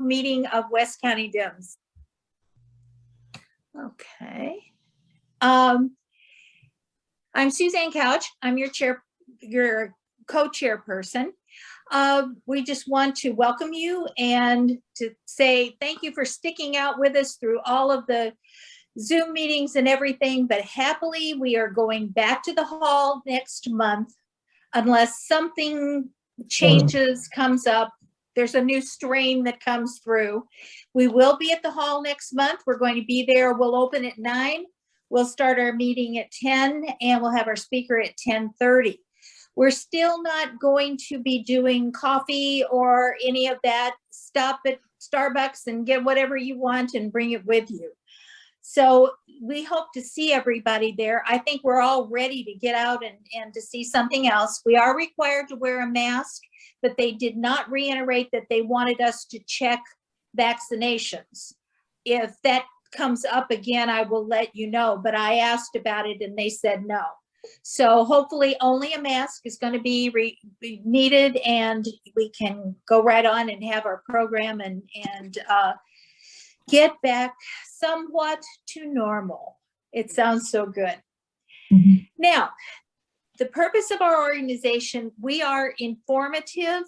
meeting of West County DIMS. Okay. I'm Suzanne Couch. I'm your co-chairperson. We just want to welcome you and to say thank you for sticking out with us through all of the Zoom meetings and everything, but happily we are going back to the hall next month unless something changes, comes up. There's a new strain that comes through. We will be at the hall next month. We're going to be there. We'll open at 9. We'll start our meeting at 10 and we'll have our speaker at 10:30. We're still not going to be doing coffee or any of that. Stop at Starbucks and get whatever you want and bring it with you. So we hope to see everybody there. I think we're all ready to get out and to see something else. We are required to wear a mask, but they did not reiterate that they wanted us to check vaccinations. If that comes up again, I will let you know, but I asked about it and they said no. So hopefully only a mask is going to be needed and we can go right on and have our program and get back somewhat to normal. It sounds so good. Mm-hmm. Now, the purpose of our organization, we are informative.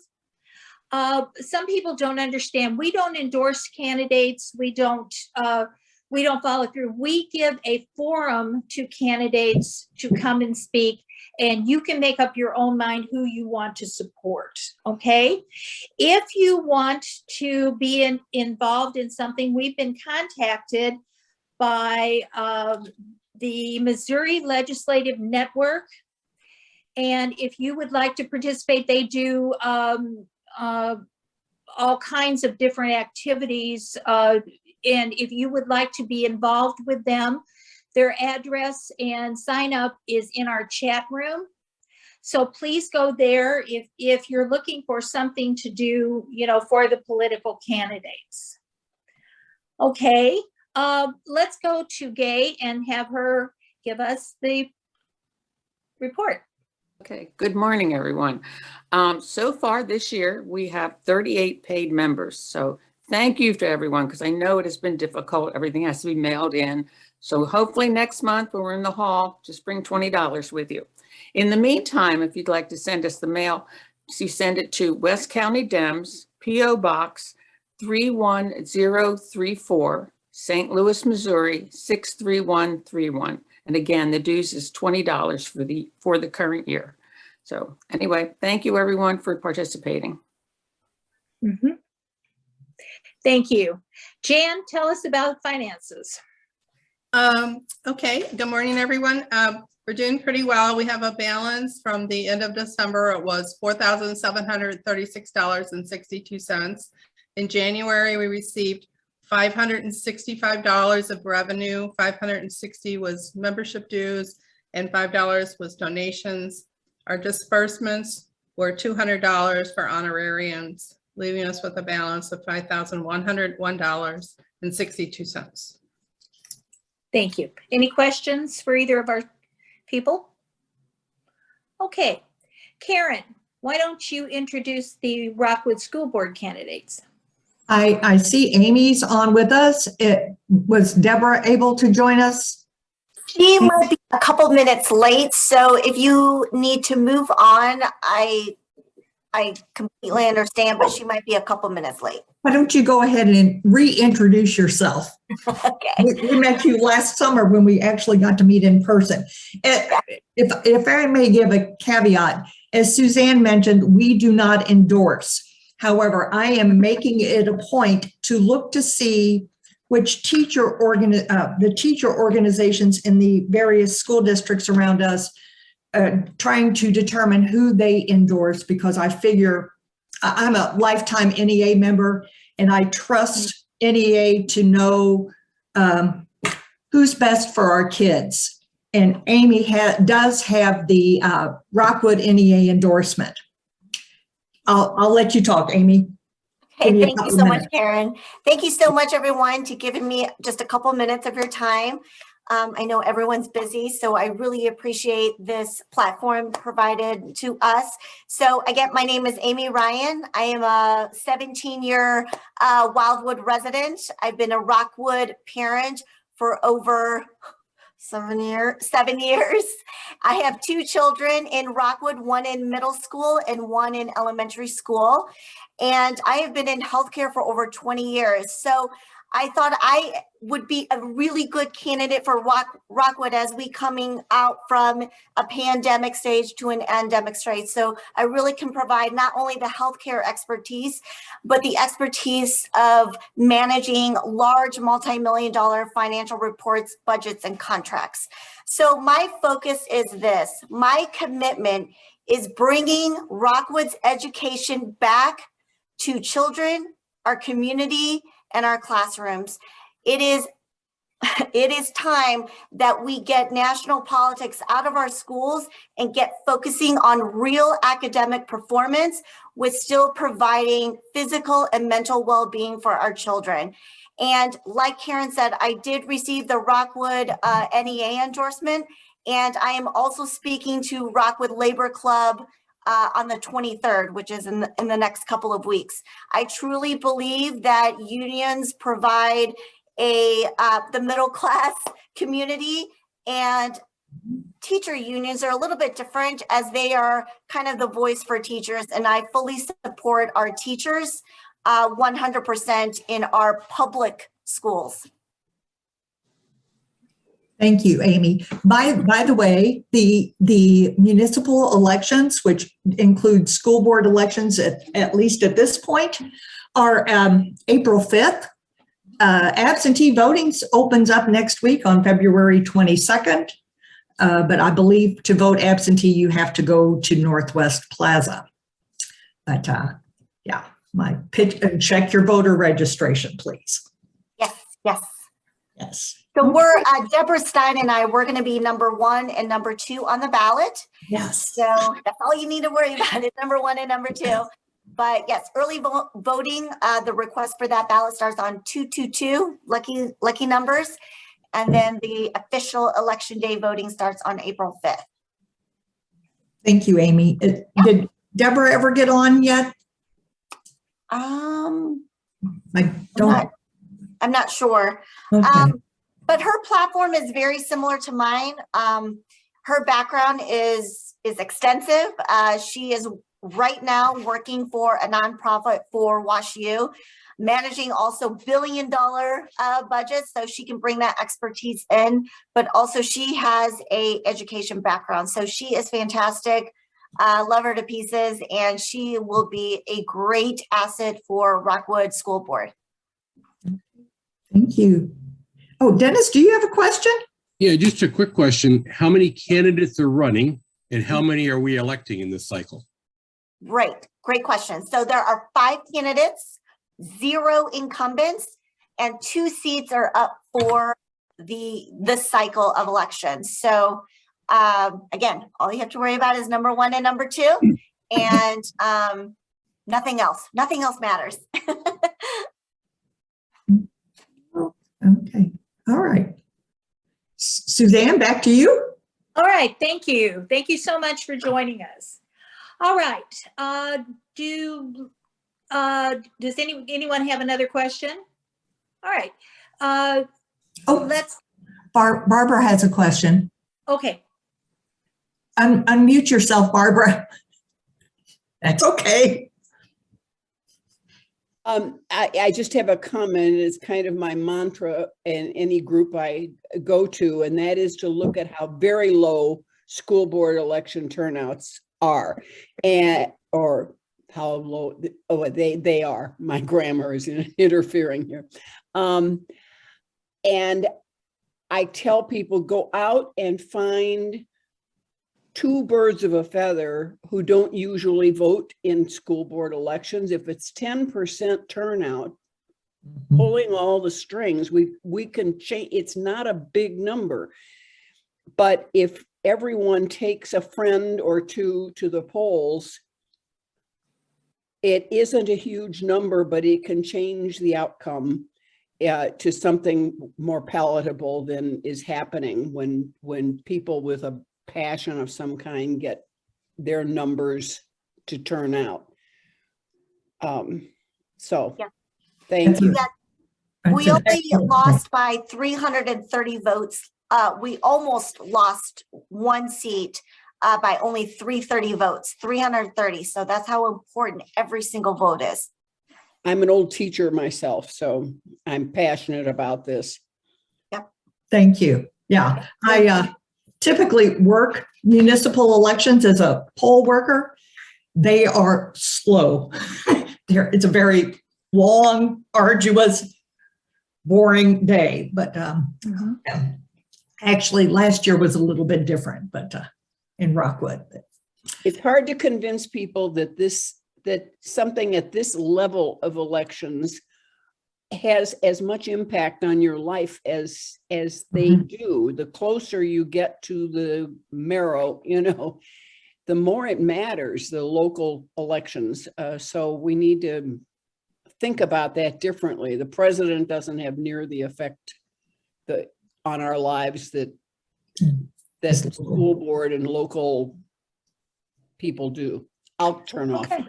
Some people don't understand. We don't endorse candidates. We don't follow through. We give a forum to candidates to come and speak, and you can make up your own mind who you want to support, okay? If you want to be involved in something, we've been contacted by the Missouri Legislative Network, and if you would like to participate, they do all kinds of different activities, and if you would like to be involved with them, their address and sign up is in our chat room. So please go there if you're looking for something to do, you know, for the political candidates. Okay, let's go to Gay and have her give us the report. Okay, good morning, everyone. So far this year, we have 38 paid members. So thank you to everyone, because I know it has been difficult. Everything has to be mailed in. So hopefully next month when we're in the hall, just bring $20 with you. In the meantime, if you'd like to send us the mail, you send it to West County DEMS, P.O. Box 31034, St. Louis, Missouri 63131. And again, the dues is $20 for the current year. So anyway, thank you everyone for participating. Mm-hmm. Thank you. Jan, tell us about finances. Okay, good morning, everyone. We're doing pretty well. We have a balance from the end of December. It was $4,736.62. In January, we received $565 of revenue. $560 was membership dues and $5 was donations. Our disbursements were $200 for honorariums, leaving us with a balance of $5,101.62. Thank you. Any questions for either of our people? Okay, Karen, why don't you introduce the Rockwood School Board candidates? I see Amy's on with us. Was Deborah able to join us? She might be a couple minutes late, so if you need to move on, I completely understand, but she might be a couple minutes late. Why don't you go ahead and reintroduce yourself? Okay. We met you last summer when we actually got to meet in person. If I may give a caveat, as Suzanne mentioned, we do not endorse. However, I am making it a point to look to see which the teacher organizations in the various school districts around us, trying to determine who they endorse, because I figure I'm a lifetime NEA member and I trust NEA to know who's best for our kids. And Amy does have the Rockwood NEA endorsement. I'll let you talk, Amy. Okay, thank you so much, Karen. Thank you so much, everyone, to giving me just a couple minutes of your time. I know everyone's busy, so I really appreciate this platform provided to us. So again, my name is Amy Ryan. I am a 17-year Wildwood resident. I've been a Rockwood parent for over 7 years. I have 2 children in Rockwood, one in middle school and one in elementary school. And I have been in healthcare for over 20 years. So I thought I would be a really good candidate for Rockwood as we coming out from a pandemic stage to an endemic stage. So I really can provide not only the healthcare expertise, but the expertise of managing large multi-million-dollar financial reports, budgets, and contracts. So my focus is this. My commitment is bringing Rockwood's education back to children, our community, and our classrooms. It is time that we get national politics out of our schools and get focusing on real academic performance with still providing physical and mental well-being for our children. And like Karen said, I did receive the Rockwood NEA endorsement, and I am also speaking to Rockwood Labor Club on the 23rd, which is in the next couple of weeks. I truly believe that unions provide the middle class community, and teacher unions are a little bit different as they are kind of the voice for teachers. And I fully support our teachers 100% in our public schools. Thank you, Amy. By the way, the municipal elections, which include school board elections, at least at this point, are April 5th. Absentee voting opens up next week on February 22nd. But I believe to vote absentee, you have to go to Northwest Plaza. But yeah, my pitch, and check your voter registration, please. Yes, yes. Yes. So we're, Deborah Stein and we're going to be number 1 and number 2 on the ballot. Yes. So that's all you need to worry about is number 1 and number 2. But yes, early voting, the request for that ballot starts on 222, lucky numbers. And then the official election day voting starts on April 5th. Thank you, Amy. Did Deborah ever get on yet? I'm don't. not sure. Okay. But her platform is very similar to mine. Her background is extensive. She is right now working for a nonprofit for WashU, managing also billion-dollar budgets, so she can bring that expertise in. But also she has a education background, so she is fantastic. Love her to pieces, and she will be a great asset for Rockwood School Board. Thank you. Oh, Dennis, do you have a question? Yeah, just a quick question. How many candidates are running and how many are we electing in this cycle? Great question. So there are 5 candidates, 0 incumbents, and 2 seats are up for this cycle of elections. So again, all you have to worry about is number 1 and number 2, and nothing else matters. Okay. All right. Suzanne, back to you. All right, thank you. Thank you so much for joining us. All right, does anyone have another question? All right. Let's. Barbara has a question. Okay. Unmute yourself, Barbara. That's okay. I just have a comment. It's kind of my mantra in any group I go to, and that is to look at how very low school board election turnouts are, or how low they are. My grammar is interfering here. And I tell people, go out and find 2 birds of a feather who don't usually vote in school board elections. If it's 10% turnout, pulling all the strings, we can change. It's not a big number, but if everyone takes a friend or 2 to the polls, it isn't a huge number, but it can change the outcome. to something more palatable than is happening when people with a passion of some kind get their numbers to turn out. So, Yeah. thank you. We only lost by 330 votes. We almost lost one seat by only 330 votes, 330. So that's how important every single vote is. I'm an old teacher myself, so I'm passionate about this. Thank you. Yeah, I typically work municipal elections as a poll worker. They are slow. It's a very long, arduous, boring day, but yeah. Actually last year was a little bit different, but in Rockwood. It's hard to convince people that that something at this level of elections has as much impact on your life as they do. The closer you get to the marrow, the more it matters, the local elections. So we need to think about that differently. The president doesn't have near the effect on our lives that the school board and local people do. I'll turn off. Okay.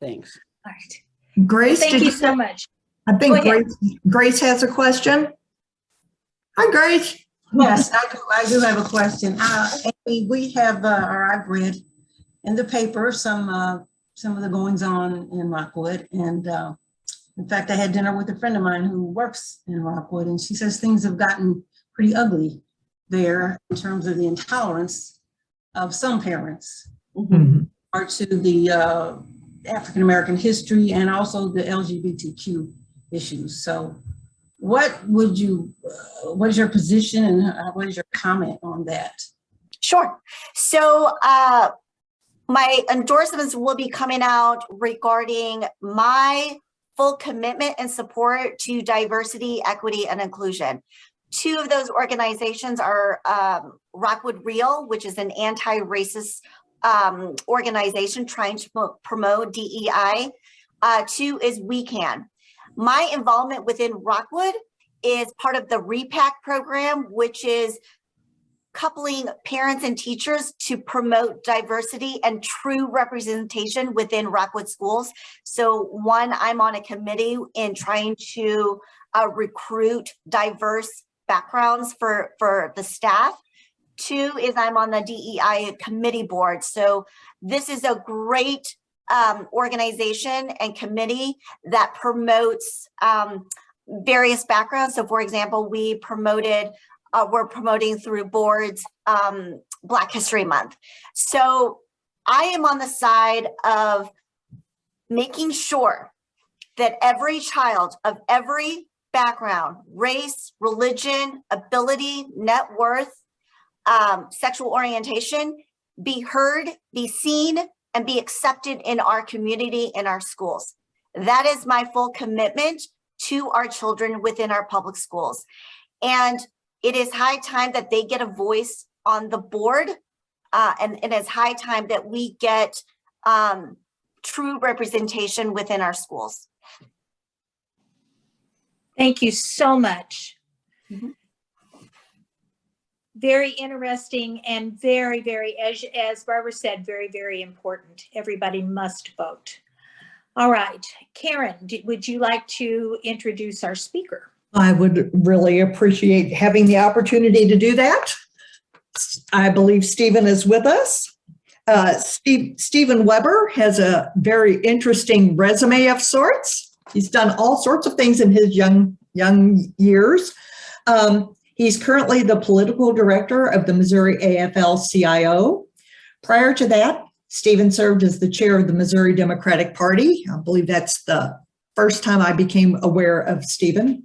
Thanks. All right. Grace, Thank you so much. I think Go ahead. Grace has a question. Hi, Grace. Yes, I do have a question. Amy, we have, or I've read in the paper some of the goings on in Rockwood. And in fact, I had dinner with a friend of mine who works in Rockwood, and she says things have gotten pretty ugly there in terms of the intolerance of some parents or to the African-American history and also the LGBTQ issues. So what is your position and what is your comment on that? Sure. So my endorsements will be coming out regarding my full commitment and support to diversity, equity, and inclusion. Two of those organizations are Rockwood Real, which is an anti-racist organization trying to promote DEI. Two is We Can. My involvement within Rockwood is part of the REPAC program, which is coupling parents and teachers to promote diversity and true representation within Rockwood schools. So one, I'm on a committee in trying to recruit diverse backgrounds for the staff. Two is I'm on the DEI committee board. So this is a great organization and committee that promotes various backgrounds. So for example, we're promoting through boards Black History Month. So I am on the side of making sure that every child of every background, race, religion, ability, net worth, sexual orientation, be heard, be seen, and be accepted in our community, in our schools. That is my full commitment to our children within our public schools. And it is high time that they get a voice on the board, and it is high time that we get true representation within our schools. Thank you so much. Very interesting and very, very, as Barbara said, very, very important. Everybody must vote. All right, Karen, would you like to introduce our speaker? I would really appreciate having the opportunity to do that. I believe Stephen is with us. Stephen Weber has a very interesting resume of sorts. He's done all sorts of things in his young years. He's currently the political director of the Missouri AFL-CIO. Prior to that, Stephen served as the chair of the Missouri Democratic Party. I believe that's the first time I became aware of Stephen.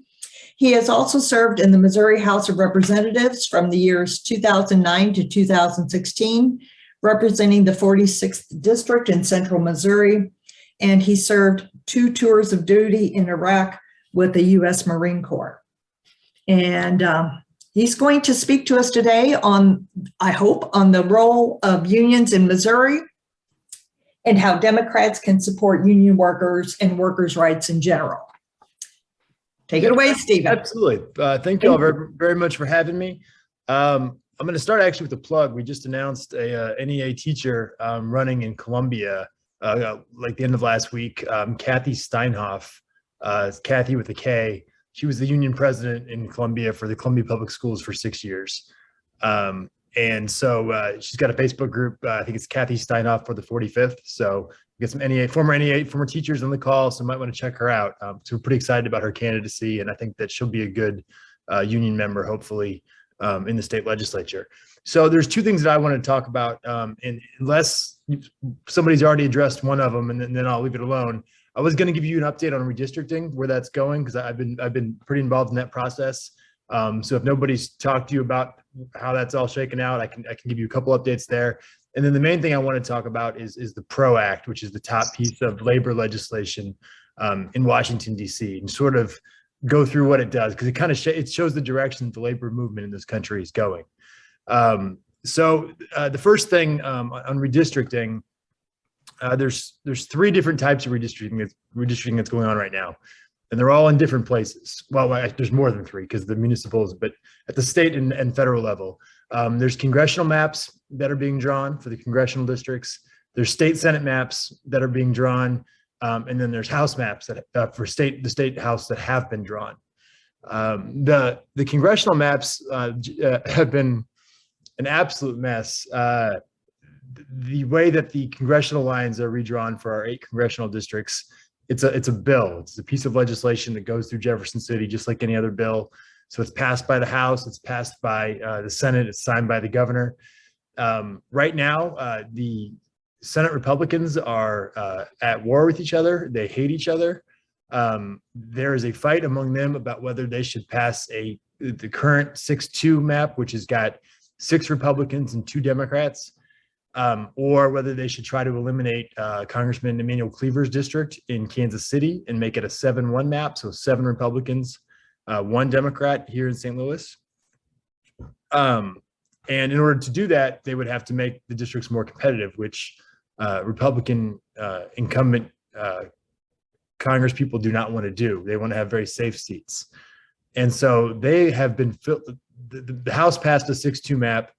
He has also served in the Missouri House of Representatives from the years 2009 to 2016, representing the 46th District in Central Missouri. And he served 2 tours of duty in Iraq with the U.S. Marine Corps. And he's going to speak to us today on, I hope, on the role of unions in Missouri and how Democrats can support union workers and workers' rights in general. Take it away, Stephen. Absolutely. Thank you all very, very much for having me. I'm going to start actually with a plug. We just announced a NEA teacher running in Columbia, like the end of last week. Kathy Steinhoff, Kathy with a K. She was the union president in Columbia for the Columbia Public Schools for 6 years. And so she's got a Facebook group. I think it's Kathy Steinhoff for the 45th. So we get some former teachers on the call, so might want to check her out. So we're pretty excited about her candidacy, and I think that she'll be a good union member, hopefully, in the state legislature. So there's two things that I want to talk about, and unless somebody's already addressed one of them, and then I'll leave it alone. I was going to give you an update on redistricting, where that's going, because I've been pretty involved in that process. So if nobody's talked to you about how that's all shaken out, I can give you a couple updates there. And then the main thing I want to talk about is the PRO Act, which is the top piece of labor legislation in Washington, D.C., and sort of go through what it does, because it kind of it shows the direction that the labor movement in this country is going. So the first thing on redistricting, there's three different types of redistricting that's going on right now, and they're all in different places. Well, there's more than three because the municipals, but at the state and federal level, there's congressional maps that are being drawn for the congressional districts. There's state Senate maps that are being drawn, and then there's House maps that for the state House that have been drawn. The congressional maps have been an absolute mess. The way that the congressional lines are redrawn for our 8 congressional districts, it's a bill. It's a piece of legislation that goes through Jefferson City just like any other bill. So it's passed by the House, it's passed by the Senate, it's signed by the governor. Right now, the Senate Republicans are at war with each other. They hate each other. There is a fight among them about whether they should pass the current 6-2 map, which has got 6 Republicans and 2 Democrats, or whether they should try to eliminate Congressman Emanuel Cleaver's district in Kansas City and make it a 7-1 map, so 7 Republicans, 1 Democrat here in St. Louis. And in order to do that, they would have to make the districts more competitive, which Republican incumbent Congress people do not want to do. They want to have very safe seats. And so they have been the House passed a 6-2 map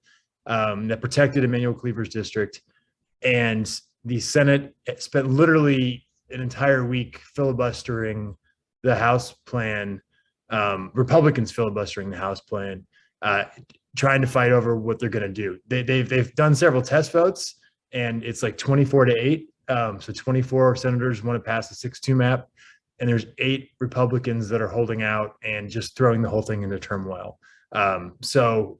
that protected Emanuel Cleaver's district, and the Senate spent literally an entire week filibustering the House plan, Republicans filibustering the House plan, trying to fight over what they're going to do. They've done several test votes, and it's like 24-8. So 24 senators want to pass a 6-2 map, and there's 8 Republicans that are holding out and just throwing the whole thing into turmoil. So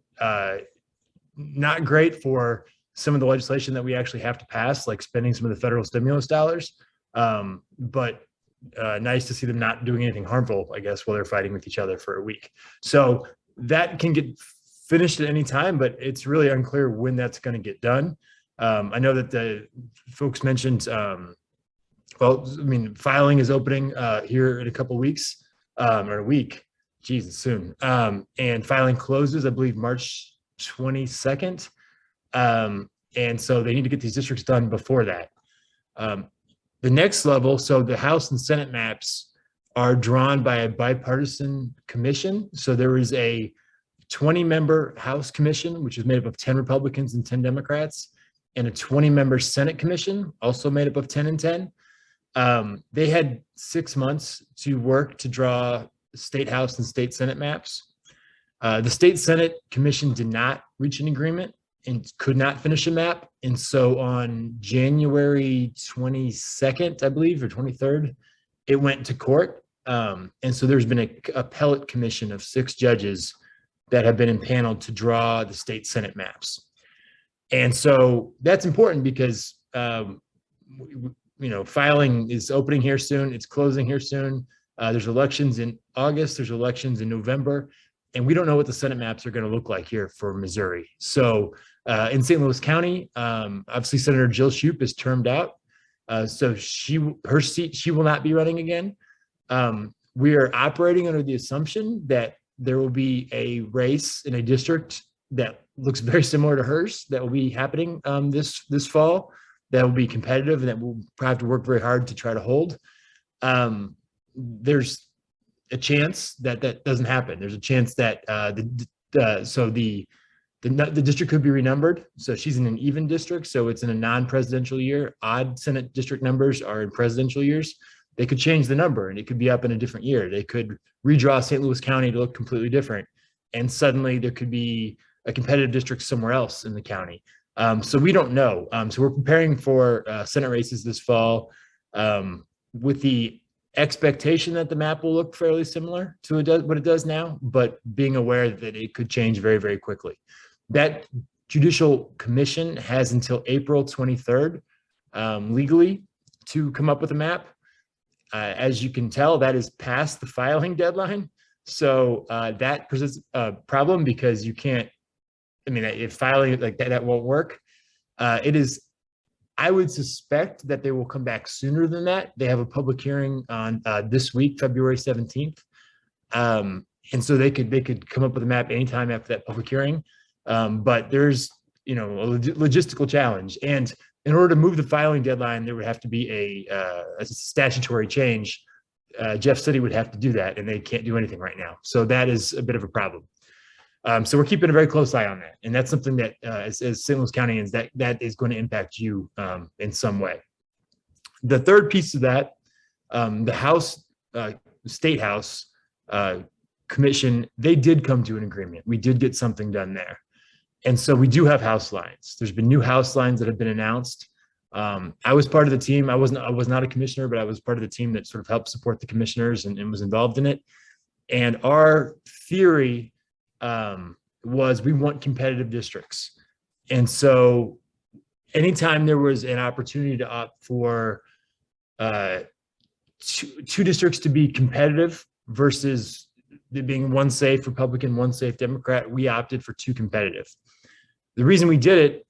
not great for some of the legislation that we actually have to pass, like spending some of the federal stimulus dollars, but nice to see them not doing anything harmful, I guess, while they're fighting with each other for a week. So that can get finished at any time, but it's really unclear when that's going to get done. I know that the folks mentioned, well, I mean, filing is opening here in a couple of weeks, or a week, Jesus, soon. And filing closes, I believe, March 22nd. And so they need to get these districts done before that. The next level, so the House and Senate maps are drawn by a bipartisan commission. So there is a 20-member House commission, which is made up of 10 Republicans and 10 Democrats, and a 20-member Senate commission, also made up of 10 and 10. They had 6 months to work to draw state House and state Senate maps. The state Senate commission did not reach an agreement and could not finish a map. And so on January 22nd, I believe, or 23rd, it went to court. And so there's been an appellate commission of 6 judges that have been impaneled to draw the state Senate maps. And so that's important because, filing is opening here soon. It's closing here soon. There's elections in August. There's elections in November. And we don't know what the Senate maps are going to look like here for Missouri. So in St. Louis County, obviously Senator Jill Shoup is termed out. So her seat, she will not be running again. We are operating under the assumption that there will be a race in a district that looks very similar to hers that will be happening this fall, that will be competitive and that we'll have to work very hard to try to hold. There's a chance that that doesn't happen. There's a chance that the district could be renumbered. So she's in an even district, so it's in a non-presidential year. Odd Senate district numbers are in presidential years. They could change the number and it could be up in a different year. They could redraw St. Louis County to look completely different. And suddenly there could be a competitive district somewhere else in the county. So we don't know. So we're preparing for Senate races this fall with the expectation that the map will look fairly similar to what it does now, but being aware that it could change very, very quickly. That Judicial Commission has until April 23rd legally to come up with a map. As you can tell, that is past the filing deadline. So that presents a problem because you can't, I mean, if filing like that won't work. I would suspect that they will come back sooner than that. They have a public hearing on this week, February 17th. And so they could come up with a map anytime after that public hearing. But there's, a logistical challenge. And in order to move the filing deadline, there would have to be a statutory change. Jeff said he would have to do that, and they can't do anything right now. So that is a bit of a problem. So we're keeping a very close eye on that. And that's something that as St. Louis Countyans, that is going to impact you in some way. The third piece of that, the House, State House Commission, they did come to an agreement. We did get something done there. And so we do have House lines. There's been new House lines that have been announced. I was part of the team. I was not a commissioner, but I was part of the team that sort of helped support the commissioners and was involved in it. And our theory was we want competitive districts. And so anytime there was an opportunity to opt for two districts to be competitive versus there being one safe Republican, one safe Democrat, we opted for two competitive. The reason we did it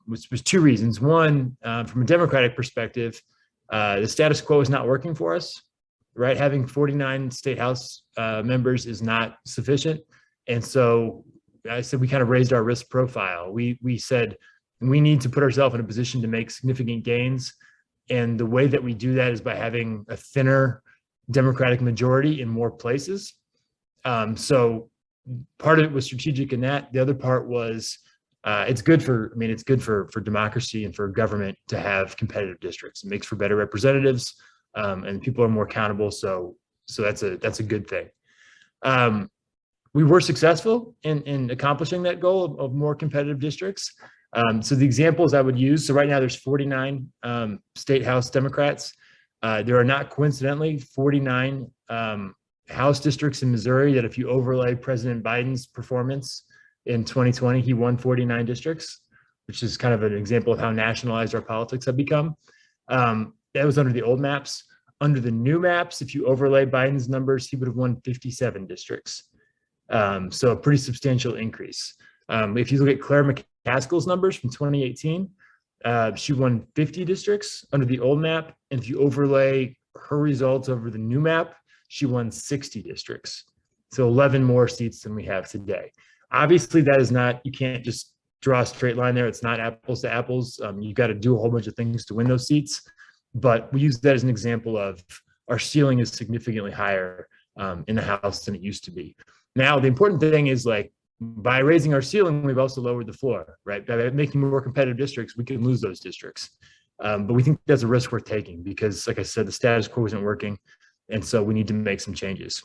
was two reasons. One, from a Democratic perspective, the status quo is not working for us, right? Having 49 state House members is not sufficient. And so I said we kind of raised our risk profile. We said we need to put ourselves in a position to make significant gains. And the way that we do that is by having a thinner Democratic majority in more places. So part of it was strategic in that. The other part was it's good for democracy and for government to have competitive districts. It makes for better representatives and people are more accountable. So that's a good thing. We were successful in accomplishing that goal of more competitive districts. So the examples I would use, so right now there's 49 state House Democrats. There are not coincidentally 49 House districts in Missouri that if you overlay President Biden's performance in 2020, he won 49 districts, which is kind of an example of how nationalized our politics have become. That was under the old maps. Under the new maps, if you overlay Biden's numbers, he would have won 57 districts. So a pretty substantial increase. If you look at Claire McCaskill's numbers from 2018, she won 50 districts under the old map. And if you overlay her results over the new map, she won 60 districts. So 11 more seats than we have today. Obviously, that is not, you can't just draw a straight line there. It's not apples to apples. You've got to do a whole bunch of things to win those seats. But we use that as an example of our ceiling is significantly higher in the House than it used to be. Now, the important thing is like by raising our ceiling, we've also lowered the floor, right? By making more competitive districts, we can lose those districts. But we think that's a risk worth taking because, like I said, the status quo isn't working. And so we need to make some changes.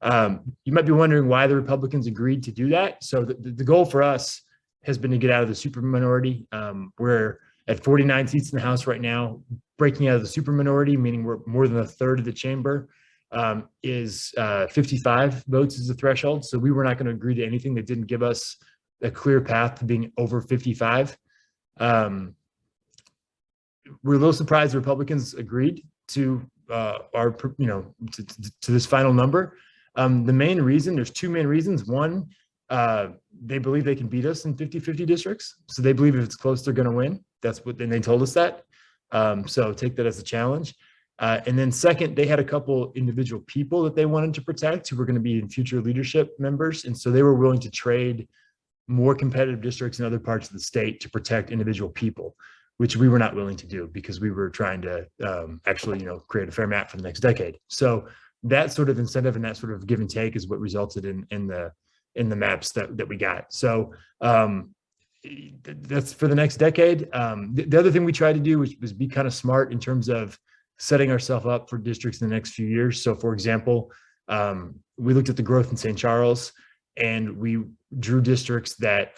You might be wondering why the Republicans agreed to do that. So the goal for us has been to get out of the superminority. We're at 49 seats in the House right now. Breaking out of the superminority, meaning we're more than a third of the chamber, is 55 votes is the threshold. So we were not going to agree to anything that didn't give us a clear path to being over 55. We're a little surprised the Republicans agreed to to this final number. The main reason, there's two main reasons. One, they believe they can beat us in 50-50 districts. So they believe if it's close, they're going to win. That's what, and they told us that. So take that as a challenge. And then second, they had a couple individual people that they wanted to protect who were going to be in future leadership members. And so they were willing to trade more competitive districts in other parts of the state to protect individual people, which we were not willing to do because we were trying to actually, create a fair map for the next decade. So that sort of incentive and that sort of give and take is what resulted in the maps that we got. So that's for the next decade. The other thing we tried to do was be kind of smart in terms of setting ourselves up for districts in the next few years. So for example, we looked at the growth in St. Charles, and we drew districts that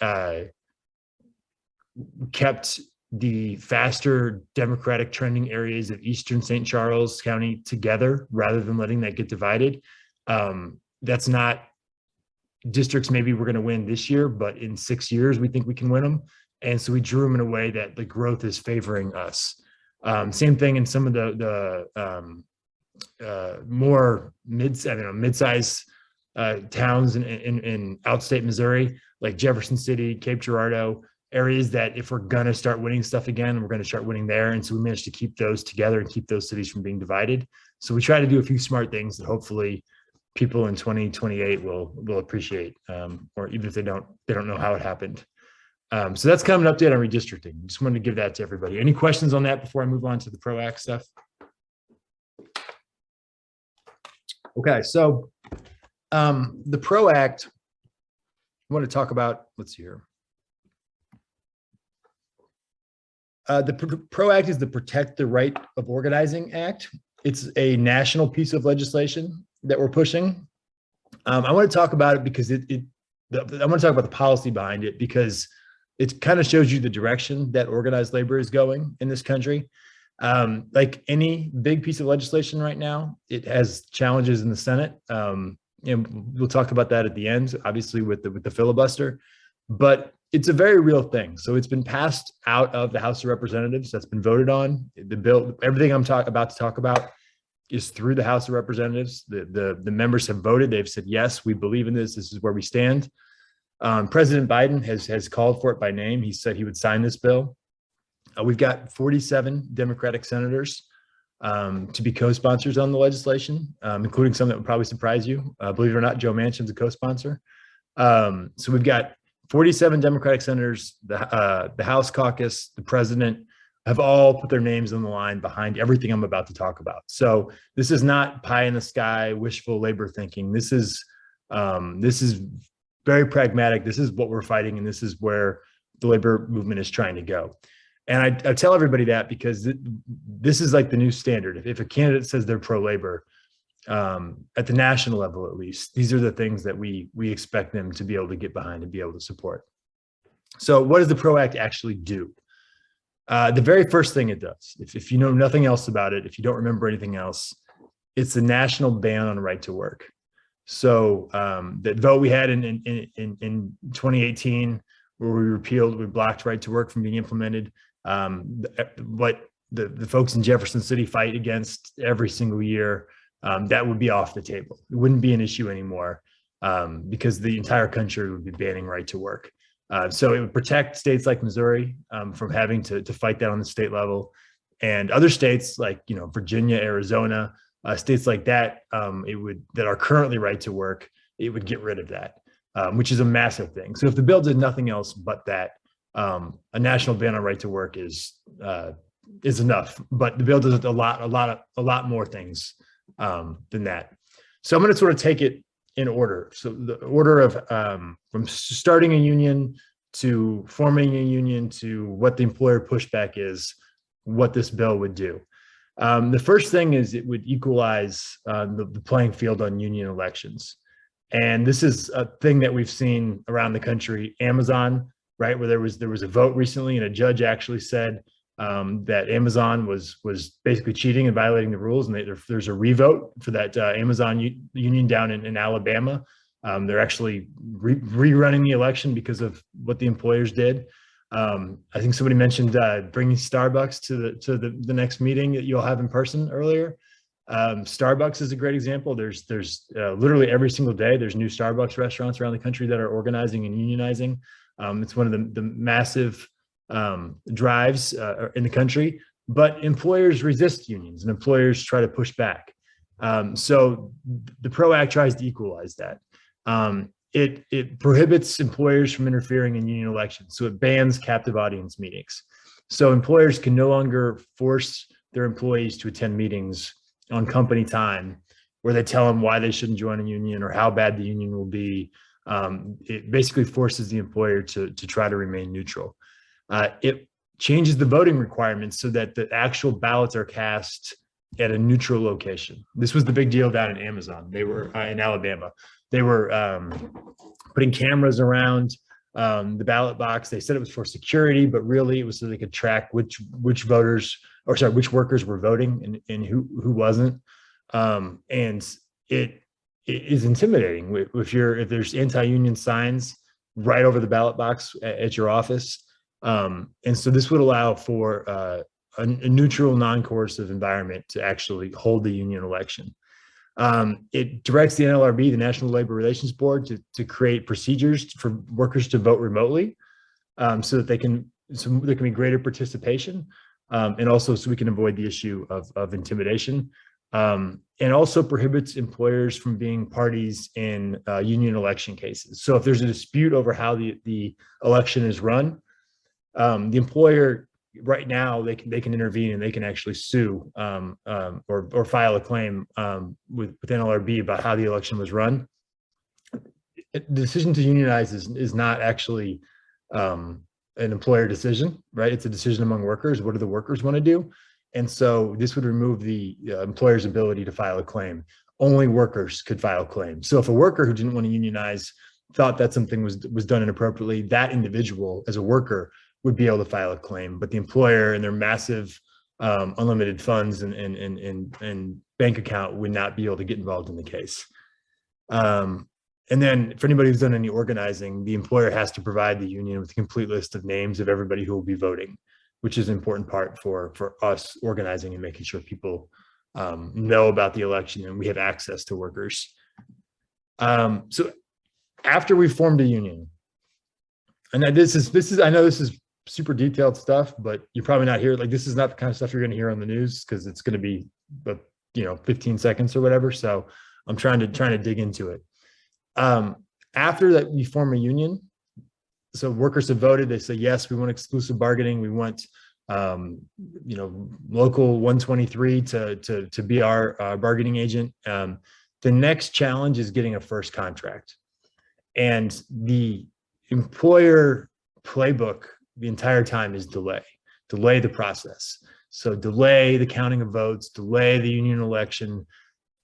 kept the faster Democratic trending areas of Eastern St. Charles County together rather than letting that get divided. That's not districts maybe we're going to win this year, but in 6 years, we think we can win them. And so we drew them in a way that the growth is favoring us. Same thing in some of the more mid-size towns in outstate Missouri, like Jefferson City, Cape Girardeau, areas that if we're going to start winning stuff again, we're going to start winning there. And so we managed to keep those together and keep those cities from being divided. So we try to do a few smart things that hopefully people in 2028 will appreciate, or even if they don't know how it happened. So that's kind of an update on redistricting. Just wanted to give that to everybody. Any questions on that before I move on to the PRO-ACT stuff? Okay, so the PRO-ACT, I want to talk about, let's see here. The PRO-ACT is the Protect the Right of Organizing Act. It's a national piece of legislation that we're pushing. I want to talk about it because I want to talk about the policy behind it, because it kind of shows you the direction that organized labor is going in this country. Like any big piece of legislation right now, it has challenges in the Senate. And we'll talk about that at the end, obviously with the filibuster, but it's a very real thing. So it's been passed out of the House of Representatives. That's been voted on. The bill, everything I'm about to talk about is through the House of Representatives. The members have voted. They've said, yes, we believe in this. This is where we stand. President Biden has called for it by name. He said he would sign this bill. We've got 47 Democratic senators to be co-sponsors on the legislation, including some that would probably surprise you. Believe it or not, Joe Manchin's a co-sponsor. So we've got 47 Democratic senators, the House caucus, the president have all put their names on the line behind everything I'm about to talk about. So this is not pie in the sky, wishful labor thinking. This is very pragmatic. This is what we're fighting, and this is where the labor movement is trying to go. And I tell everybody that because this is like the new standard. If a candidate says they're pro-labor, at the national level, at least, these are the things that we expect them to be able to get behind and be able to support. So what does the PRO-ACT actually do? The very first thing it does, if you know nothing else about it, if you don't remember anything else, it's the national ban on right to work. So that vote we had in 2018, where we blocked right to work from being implemented, what the folks in Jefferson City fight against every single year, that would be off the table. It wouldn't be an issue anymore because the entire country would be banning right to work. So it would protect states like Missouri from having to fight that on the state level, and other states like Virginia, Arizona, states like that that are currently right to work. It would get rid of that, which is a massive thing. So if the bill did nothing else but that, a national ban on right to work is enough. But the bill does a lot more things than that. So I'm going to sort of take it in order. So the order of from starting a union to forming a union to what the employer pushback is, what this bill would do. The first thing is it would equalize the playing field on union elections. And this is a thing that we've seen around the country. Amazon, right, where there was a vote recently and a judge actually said that Amazon was basically cheating and violating the rules, and there's a revote for that Amazon union down in Alabama. They're actually rerunning the election because of what the employers did. I think somebody mentioned bringing Starbucks to the next meeting that you'll have in person earlier. Starbucks is a great example. There's literally every single day there's new Starbucks restaurants around the country that are organizing and unionizing. It's one of the massive drives in the country, but employers resist unions and employers try to push back. So the PRO-ACT tries to equalize that. It prohibits employers from interfering in union elections. So it bans captive audience meetings. So employers can no longer force their employees to attend meetings on company time where they tell them why they shouldn't join a union or how bad the union will be. It basically forces the employer to try to remain neutral. It changes the voting requirements so that the actual ballots are cast at a neutral location. This was the big deal down in Amazon. They were in Alabama. They were putting cameras around the ballot box. They said it was for security, but really it was so they could track which workers were voting and who wasn't. And it is intimidating if there's anti-union signs right over the ballot box at your office. And so this would allow for a neutral, non-coercive environment to actually hold the union election. It directs the NLRB, the National Labor Relations Board, to create procedures for workers to vote remotely, so that there can be greater participation, and also so we can avoid the issue of intimidation. And also prohibits employers from being parties in union election cases. So if there's a dispute over how the election is run, the employer right now they can intervene and they can actually sue or file a claim with NLRB about how the election was run. The decision to unionize is not actually an employer decision, right? It's a decision among workers. What do the workers want to do? And so this would remove the employer's ability to file a claim. Only workers could file claims. So if a worker who didn't want to unionize thought that something was done inappropriately, that individual as a worker would be able to file a claim. But the employer and their massive unlimited funds and bank account would not be able to get involved in the case. And then for anybody who's done any organizing, the employer has to provide the union with a complete list of names of everybody who will be voting, which is an important part for us organizing and making sure people know about the election and we have access to workers. So after we formed a union, and I know this is super detailed stuff, but you're probably not here. Like, this is not the kind of stuff you're going to hear on the news because it's going to be, 15 seconds or whatever. So I'm trying to dig into it. After that, we form a union. So workers have voted. They say, yes, we want exclusive bargaining. We want, local 123 to be our bargaining agent. The next challenge is getting a first contract. And the employer playbook the entire time is delay the process. So delay the counting of votes, delay the union election.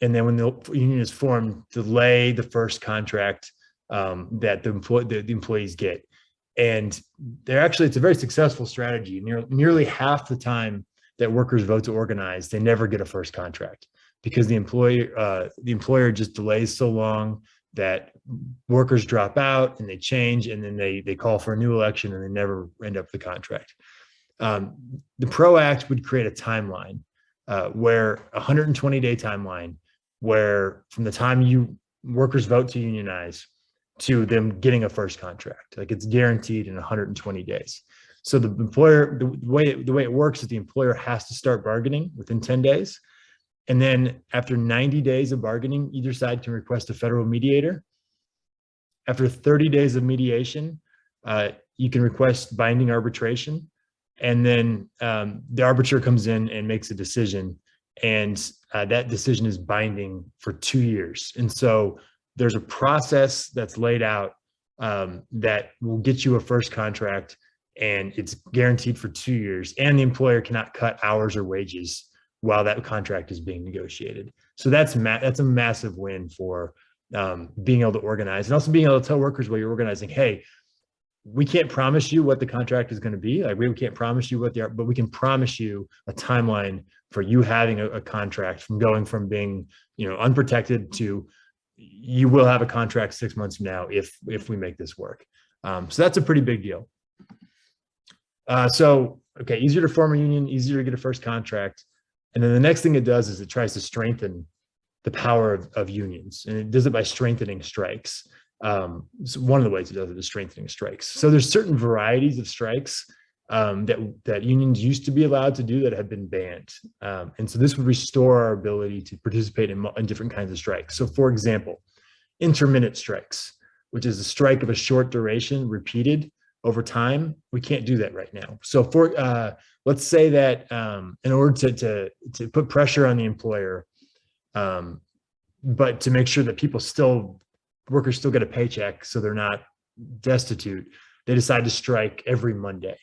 And then when the union is formed, delay the first contract that the employees get. And it's a very successful strategy. Nearly half the time that workers vote to organize, they never get a first contract because the employer just delays so long that workers drop out and they change, and then they call for a new election and they never end up the contract. The PRO Act would create a timeline where 120-day timeline, where from the time workers vote to unionize to them getting a first contract, like it's guaranteed in 120 days. So the employer, the way it works is the employer has to start bargaining within 10 days. And then after 90 days of bargaining, either side can request a federal mediator. After 30 days of mediation, you can request binding arbitration. And then the arbiter comes in and makes a decision, and that decision is binding for 2 years. And so there's a process that's laid out that will get you a first contract, and it's guaranteed for 2 years, and the employer cannot cut hours or wages while that contract is being negotiated. So that's a massive win for being able to organize, and also being able to tell workers while you're organizing, hey, we can't promise you what the contract is going to be. Like, we can't promise you what they are, but we can promise you a timeline for you having a contract, from going from being, unprotected to you will have a contract 6 months from now if we make this work. So that's a pretty big deal. Okay, easier to form a union, easier to get a first contract. And then the next thing it does is it tries to strengthen the power of unions, and it does it by strengthening strikes. So one of the ways it does it is strengthening strikes. So there's certain varieties of strikes that unions used to be allowed to do that have been banned. And so this would restore our ability to participate in different kinds of strikes. So for example, intermittent strikes, which is a strike of a short duration repeated over time. We can't do that right now. So let's say that in order to put pressure on the employer, but to make sure that workers still get a paycheck so they're not destitute, they decide to strike every Monday.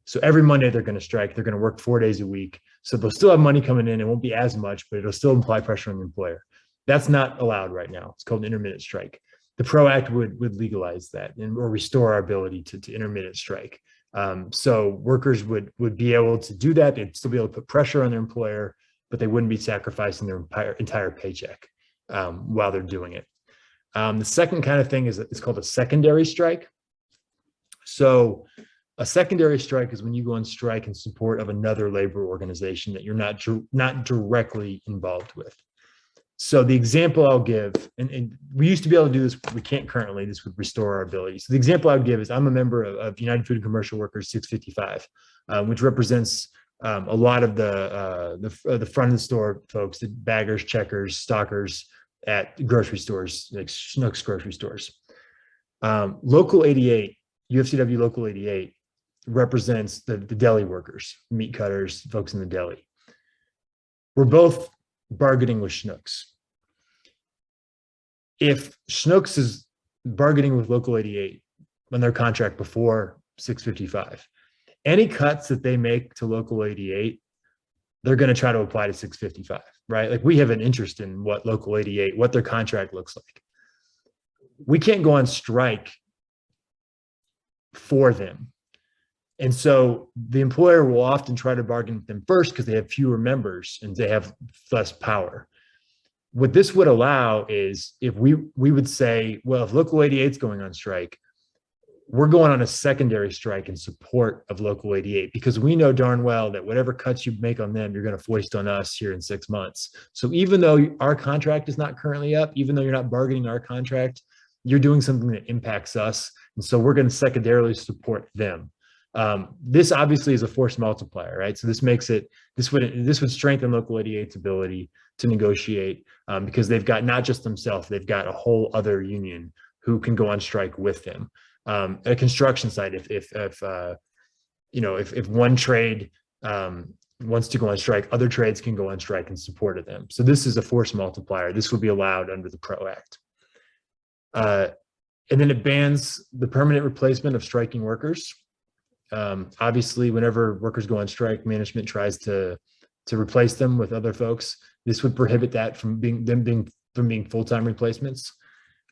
So every Monday they're going to strike. They're going to work 4 days a week. So they'll still have money coming in. It won't be as much, but it'll still imply pressure on the employer. That's not allowed right now. It's called an intermittent strike. The PRO Act would legalize that or restore our ability to intermittent strike. So workers would be able to do that. They'd still be able to put pressure on their employer, but they wouldn't be sacrificing their entire paycheck while they're doing it. The second kind of thing is it's called a secondary strike. So a secondary strike is when you go on strike in support of another labor organization that you're not directly involved with. So the example I'll give, and we used to be able to do this, we can't currently, this would restore our ability. So the example I would give is I'm a member of United Food and Commercial Workers 655, which represents a lot of the front of the store folks, the baggers, checkers, stockers at grocery stores, like Schnucks grocery stores. Local 88, UFCW Local 88 represents the deli workers, meat cutters, folks in the deli. We're both bargaining with Schnucks. If Schnucks is bargaining with Local 88 on their contract before 655, any cuts that they make to Local 88, they're going to try to apply to 655, right? Like we have an interest in what Local 88, what their contract looks like. We can't go on strike for them. And so the employer will often try to bargain with them first because they have fewer members and they have less power. What this would allow is if we would say, well, if Local 88 is going on strike, we're going on a secondary strike in support of Local 88 because we know darn well that whatever cuts you make on them, you're going to foist on us here in 6 months. So even though our contract is not currently up, even though you're not bargaining our contract, you're doing something that impacts us. And so we're going to secondarily support them. This obviously is a force multiplier, right? So this makes it, this would strengthen Local 88's ability to negotiate because they've got not just themselves, they've got a whole other union who can go on strike with them. At a construction site, if one trade wants to go on strike, other trades can go on strike in support of them. So this is a force multiplier. This will be allowed under the PRO Act. And then it bans the permanent replacement of striking workers. Obviously, whenever workers go on strike, management tries to replace them with other folks. This would prohibit that from being full-time replacements.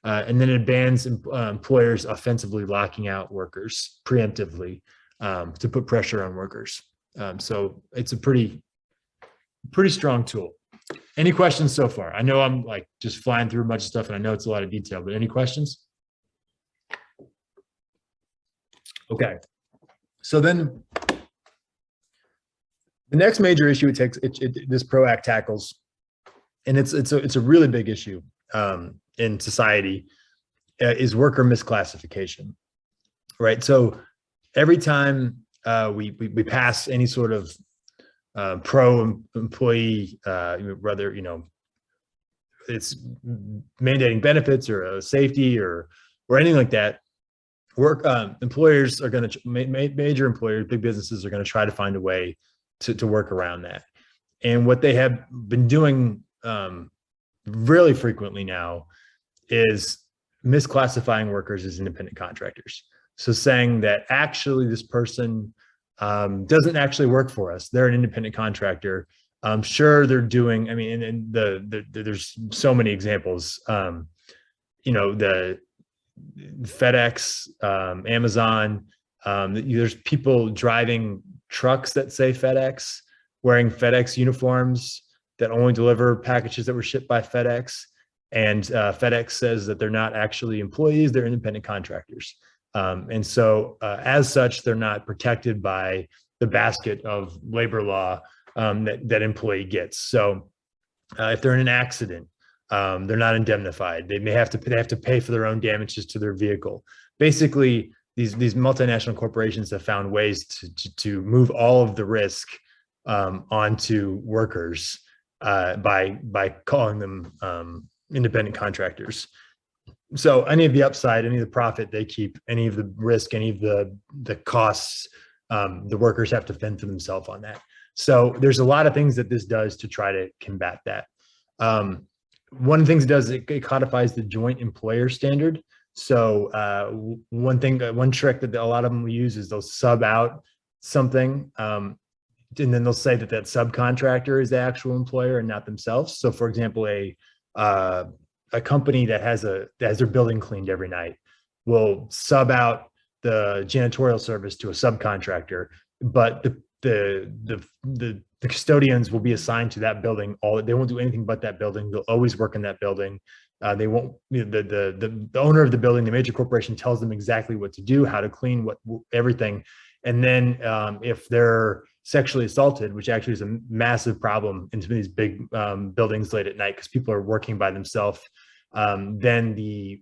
And then it bans employers offensively locking out workers preemptively to put pressure on workers. So it's a pretty strong tool. Any questions so far? I know I'm like just flying through a bunch of stuff and I know it's a lot of detail, but any questions? Okay. So then the next major issue this PRO Act tackles, and it's a really big issue in society, is worker misclassification, right? So every time we pass any sort of pro employee, whether it's mandating benefits or safety or anything like that, employers are going to major employers, big businesses are going to try to find a way to work around that. And what they have been doing really frequently now is misclassifying workers as independent contractors. So saying that actually this person doesn't actually work for us. They're an independent contractor. I'm sure they're doing, I mean, and there's so many examples, the FedEx, Amazon, there's people driving trucks that say FedEx, wearing FedEx uniforms that only deliver packages that were shipped by FedEx. And FedEx says that they're not actually employees, they're independent contractors. And so as such, they're not protected by the basket of labor law that employee gets. So if they're in an accident, they're not indemnified. They have to pay for their own damages to their vehicle. Basically, these multinational corporations have found ways to move all of the risk onto workers by calling them independent contractors. So any of the upside, any of the profit they keep, any of the risk, any of the costs, the workers have to fend for themselves on that. So there's a lot of things that this does to try to combat that. one of the things it does, it codifies the joint employer standard. So one trick that a lot of them will use is they'll sub out something, and then they'll say that subcontractor is the actual employer and not themselves. So for example, a company that has their building cleaned every night will sub out the janitorial service to a subcontractor, but the custodians will be assigned to that building. They won't do anything but that building. They'll always work in that building. They won't. The owner of the building, the major corporation, tells them exactly what to do, how to clean, everything. And then if they're sexually assaulted, which actually is a massive problem in some of these big buildings late at night because people are working by themselves, then the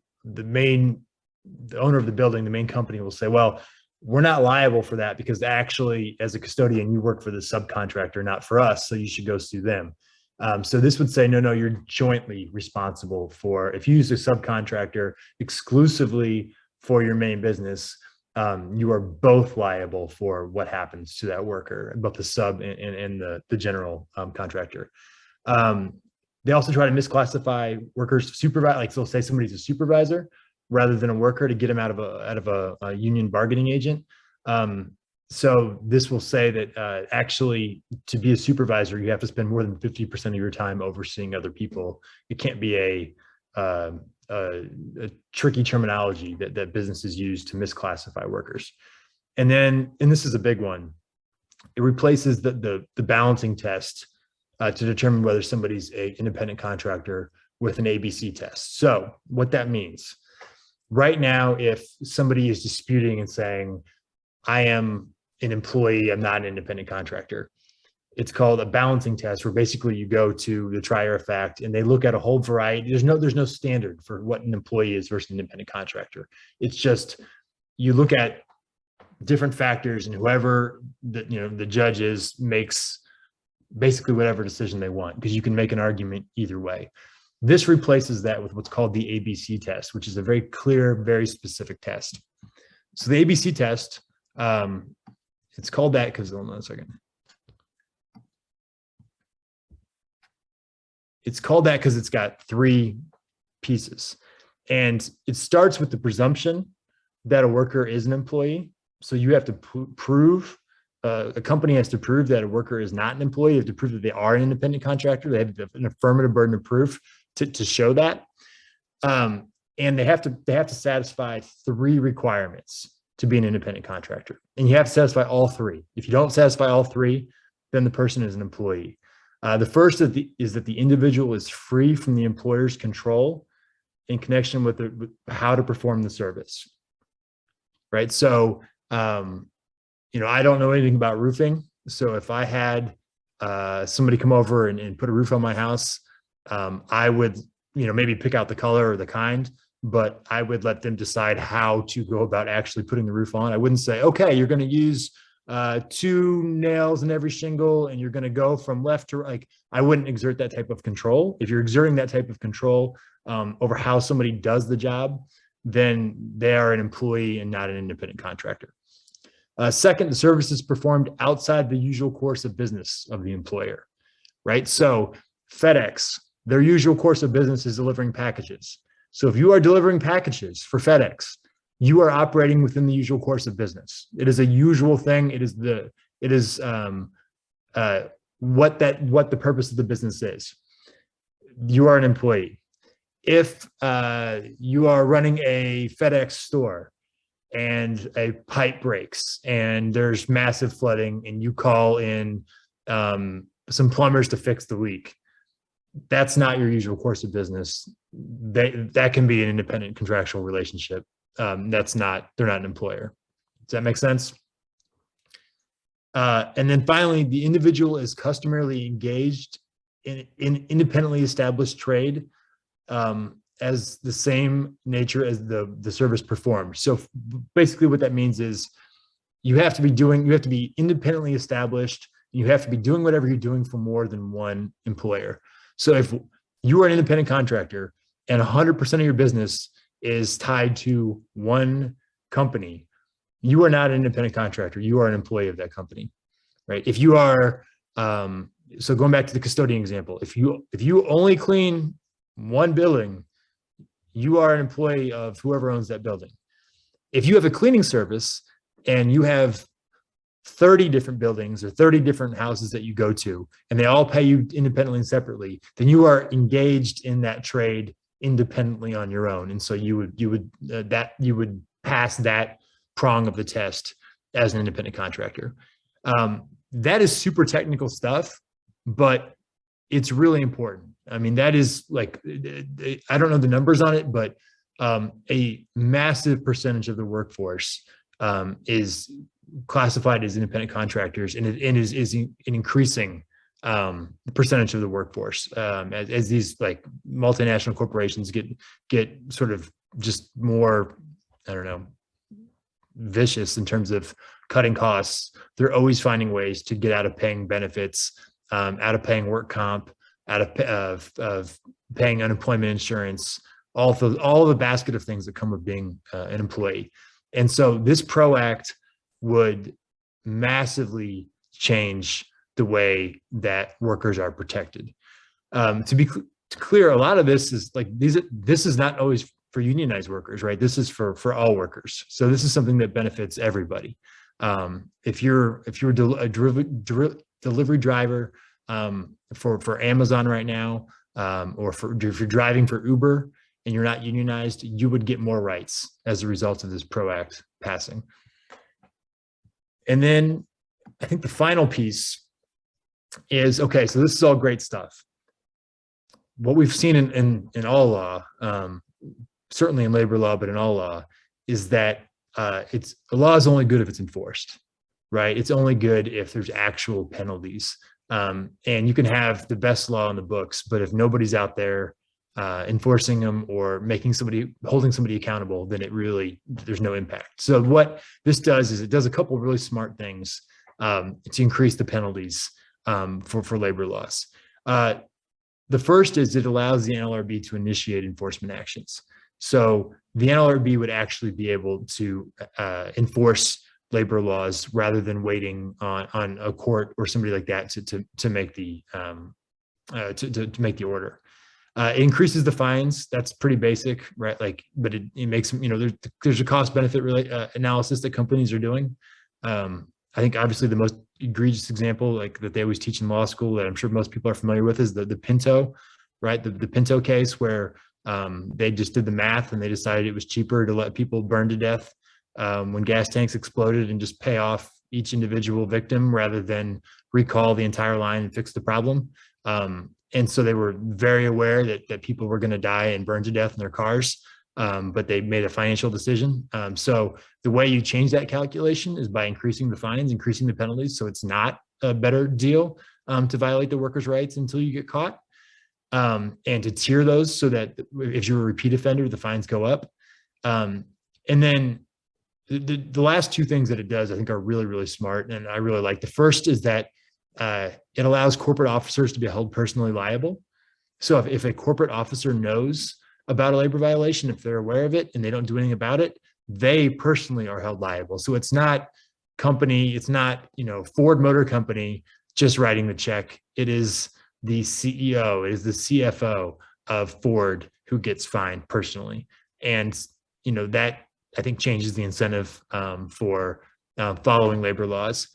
owner of the building, the main company, will say, well, we're not liable for that because actually as a custodian, you work for the subcontractor, not for us. So you should go sue them. So this would say, no, you're jointly responsible for, if you use a subcontractor exclusively for your main business, you are both liable for what happens to that worker, both the sub and the general contractor. They also try to misclassify workers to supervise, like they'll say somebody's a supervisor rather than a worker to get them out of a union bargaining agent. So this will say that actually to be a supervisor, you have to spend more than 50% of your time overseeing other people. It can't be a tricky terminology that businesses use to misclassify workers. And this is a big one. It replaces the balancing test to determine whether somebody's an independent contractor with an ABC test. So what that means, right now, if somebody is disputing and saying, I am an employee, I'm not an independent contractor, it's called a balancing test, where basically you go to the trier of fact and they look at a whole variety. There's no standard for what an employee is versus an independent contractor. It's just, you look at different factors, and whoever the judge is makes basically whatever decision they want, because you can make an argument either way. This replaces that with what's called the ABC test, which is a very clear, very specific test. So the ABC test, it's called that because, hold on a second. It's called that because it's got 3 pieces. And it starts with the presumption that a worker is an employee. So you have to prove, a company has to prove that a worker is not an employee. You have to prove that they are an independent contractor. They have an affirmative burden of proof to show that. And they have to satisfy 3 requirements to be an independent contractor. And you have to satisfy all 3. If you don't satisfy all 3, then the person is an employee. The first is that the individual is free from the employer's control in connection with how to perform the service. Right. So, I don't know anything about roofing. So if I had somebody come over and put a roof on my house, I would, maybe pick out the color or the kind, but I would let them decide how to go about actually putting the roof on. I wouldn't say, okay, you're going to use 2 nails in every shingle and you're going to go from left to right. I wouldn't exert that type of control. If you're exerting that type of control over how somebody does the job, then they are an employee and not an independent contractor. Second, the service is performed outside the usual course of business of the employer, right? So FedEx, their usual course of business is delivering packages. So if you are delivering packages for FedEx, you are operating within the usual course of business. It is a usual thing. It is what the purpose of the business is. You are an employee. If you are running a FedEx store and a pipe breaks and there's massive flooding and you call in some plumbers to fix the leak, that's not your usual course of business. That can be an independent contractual relationship. They're not an employer. Does that make sense? And then finally, the individual is customarily engaged in independently established trade as the same nature as the service performed. So basically what that means is you have to be independently established. You have to be doing whatever you're doing for more than one employer. So if you are an independent contractor and 100% of your business is tied to one company, you are not an independent contractor. You are an employee of that company, right? If you are, so going back to the custodian example, if you only clean one building, you are an employee of whoever owns that building. If you have a cleaning service and you have 30 different buildings or 30 different houses that you go to, and they all pay you independently and separately, then you are engaged in that trade independently on your own. And so you would pass that prong of the test as an independent contractor. That is super technical stuff, but it's really important. I mean, that is like, I don't know the numbers on it, but a massive percentage of the workforce is classified as independent contractors, and it is an increasing percentage of the workforce as these like multinational corporations get sort of just more, I don't know, vicious in terms of cutting costs. They're always finding ways to get out of paying benefits, out of paying work comp, out of paying unemployment insurance, all the basket of things that come with being an employee. And so this PRO Act would massively change the way that workers are protected. To be clear, a lot of this is like this is not always for unionized workers, right? This is for all workers. So this is something that benefits everybody. If you're a delivery driver for Amazon right now, or if you're driving for Uber and you're not unionized, you would get more rights as a result of this PRO Act passing. And then I think the final piece is, okay, so this is all great stuff. What we've seen in all law, certainly in labor law, but in all law, is that a law is only good if it's enforced, right? It's only good if there's actual penalties. And you can have the best law in the books, but if nobody's out there enforcing them or holding somebody accountable, then there's no impact. So what this does is it does a couple of really smart things to increase the penalties for labor laws. The first is it allows the NLRB to initiate enforcement actions. So the NLRB would actually be able to enforce labor laws rather than waiting on a court or somebody like that to make the order. It increases the fines. That's pretty basic, right? Like, but it makes them, there's a cost benefit analysis that companies are doing. I think obviously the most egregious example, like that they always teach in law school, that I'm sure most people are familiar with, is the Pinto, right? The Pinto case where they just did the math and they decided it was cheaper to let people burn to death when gas tanks exploded and just pay off each individual victim rather than recall the entire line and fix the problem. And so they were very aware that people were going to die and burn to death in their cars, but they made a financial decision. So the way you change that calculation is by increasing the fines, increasing the penalties. So it's not a better deal to violate the workers' rights until you get caught, and to tier those so that if you're a repeat offender, the fines go up. And then the last two things that it does, I think, are really, really smart. And I really like. The first is that it allows corporate officers to be held personally liable. So if a corporate officer knows about a labor violation, if they're aware of it and they don't do anything about it, they personally are held liable. So it's not Ford Motor Company just writing the check. It is the CEO, it is the CFO of Ford who gets fined personally. And that, I think, changes the incentive for following labor laws.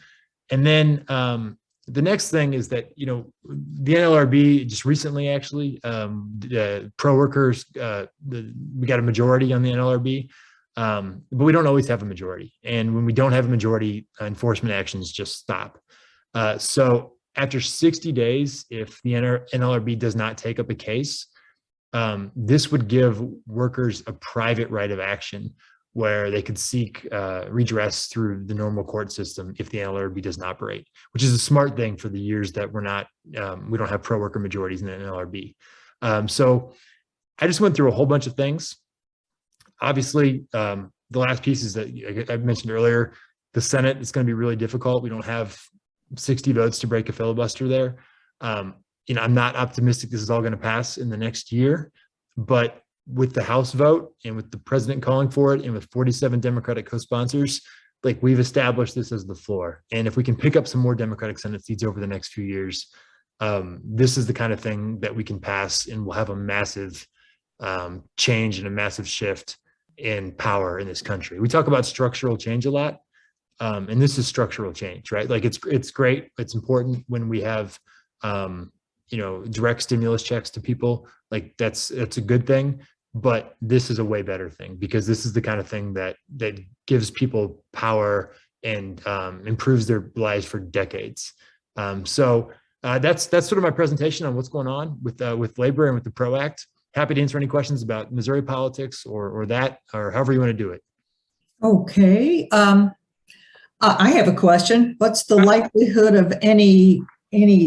And then the next thing is that, the NLRB just recently, actually, pro workers, we got a majority on the NLRB, but we don't always have a majority. And when we don't have a majority, enforcement actions just stop. So after 60 days, if the NLRB does not take up a case, this would give workers a private right of action where they could seek redress through the normal court system if the NLRB doesn't operate, which is a smart thing for the years that we don't have pro worker majorities in the NLRB. So I just went through a whole bunch of things. Obviously, the last piece is that I mentioned earlier, the Senate is going to be really difficult. We don't have 60 votes to break a filibuster there. I'm not optimistic this is all going to pass in the next year, but with the House vote and with the president calling for it and with 47 Democratic co-sponsors, like, we've established this as the floor. And if we can pick up some more Democratic Senate seats over the next few years, this is the kind of thing that we can pass and will have a massive change and a massive shift in power in this country. We talk about structural change a lot, and this is structural change, right? Like it's great. It's important when we have, direct stimulus checks to people. Like that's a good thing. But this is a way better thing, because this is the kind of thing that gives people power and improves their lives for decades. So that's sort of my presentation on what's going on with labor and with the PRO Act. Happy to answer any questions about Missouri politics or however you want to do it. Okay. I have a question. What's the likelihood of any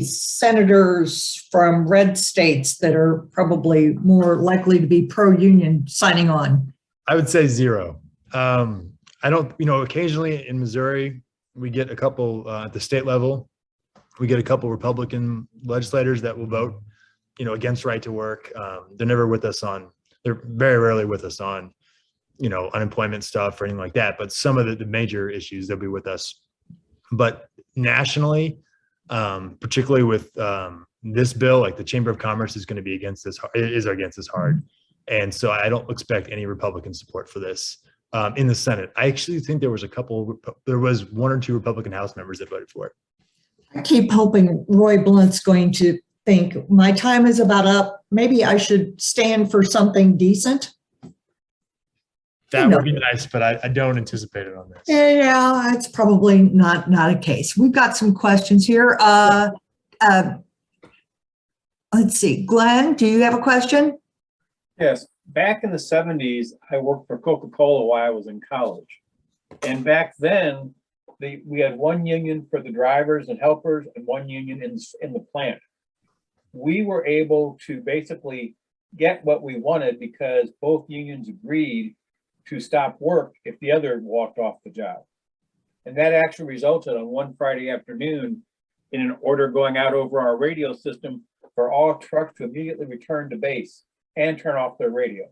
senators from red states that are probably more likely to be pro-union signing on? I would say 0. I don't, occasionally in Missouri, we get a couple at the state level. We get a couple Republican legislators that will vote, against right to work. They're never with us they're very rarely with us on, unemployment stuff or anything like that. But some of the major issues, they'll be with us. But nationally, particularly with this bill, like the Chamber of Commerce is going to be against this hard. And so I don't expect any Republican support for this in the Senate. I actually think there was 1 or 2 Republican House members that voted for it. I keep hoping Roy Blunt's going to think my time is about up. Maybe I should stand for something decent. That would be nice, but I don't anticipate it on this. Yeah, it's probably not a case. We've got some questions here. Let's see. Glenn, do you have a question? Yes. Back in the 70s, I worked for Coca-Cola while I was in college. And back then, we had one union for the drivers and helpers and one union in the plant. We were able to basically get what we wanted because both unions agreed to stop work if the other walked off the job. And that actually resulted on one Friday afternoon in an order going out over our radio system for all trucks to immediately return to base and turn off their radio.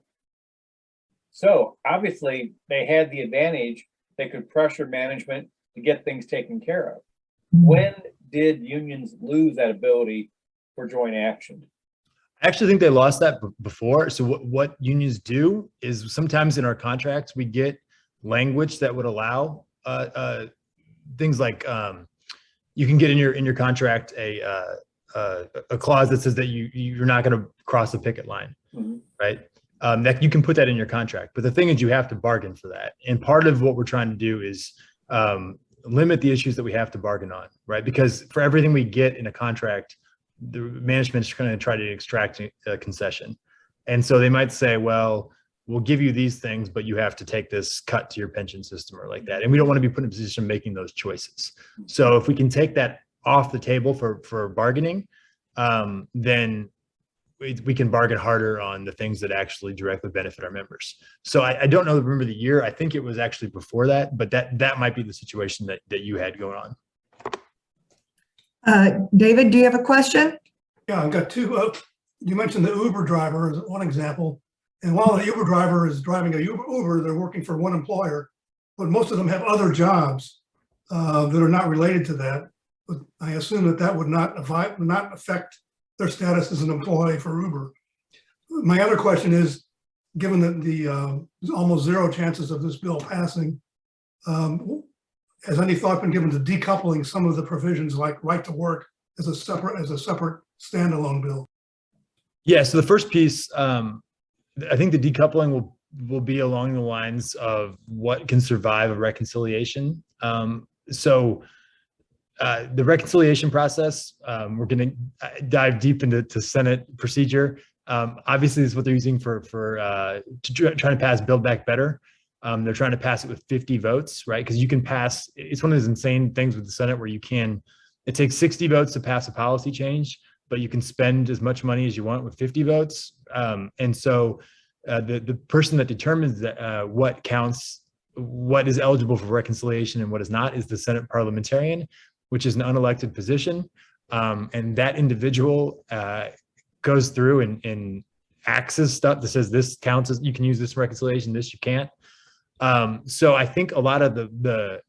So obviously they had the advantage. They could pressure management to get things taken care of. When did unions lose that ability for joint action? I actually think they lost that before. So what unions do is sometimes in our contracts, we get language that would allow things like you can get in your contract a clause that says that you're not going to cross the picket line, right? That you can put that in your contract. But the thing is, you have to bargain for that. And part of what we're trying to do is limit the issues that we have to bargain on, right? Because for everything we get in a contract, the management's going to try to extract a concession. And so they might say, well, we'll give you these things, but you have to take this cut to your pension system or like that. And we don't want to be put in a position of making those choices. So if we can take that off the table for bargaining, then we can bargain harder on the things that actually directly benefit our members. So I don't remember the year. I think it was actually before that, but that might be the situation that you had going on. David, do you have a question? Yeah, I've got 2. You mentioned the Uber driver as one example. And while the Uber driver is driving a Uber, they're working for one employer, but most of them have other jobs that are not related to that. But I assume that would not affect their status as an employee for Uber. My other question is, given that there's almost 0 chances of this bill passing, has any thought been given to decoupling some of the provisions like right to work as a separate standalone bill? Yeah, so the first piece, I think the decoupling will be along the lines of what can survive a reconciliation. The reconciliation process, we're going to dive deep into Senate procedure. Obviously, this is what they're using for trying to pass Build Back Better. They're trying to pass it with 50 votes, right? Because you can pass, it's one of those insane things with the Senate where it takes 60 votes to pass a policy change, but you can spend as much money as you want with 50 votes. And so the person that determines what counts, what is eligible for reconciliation and what is not, is the Senate parliamentarian, which is an unelected position. And that individual goes through and axes stuff that says this counts as, you can use this for reconciliation, this you can't. So I think a lot of the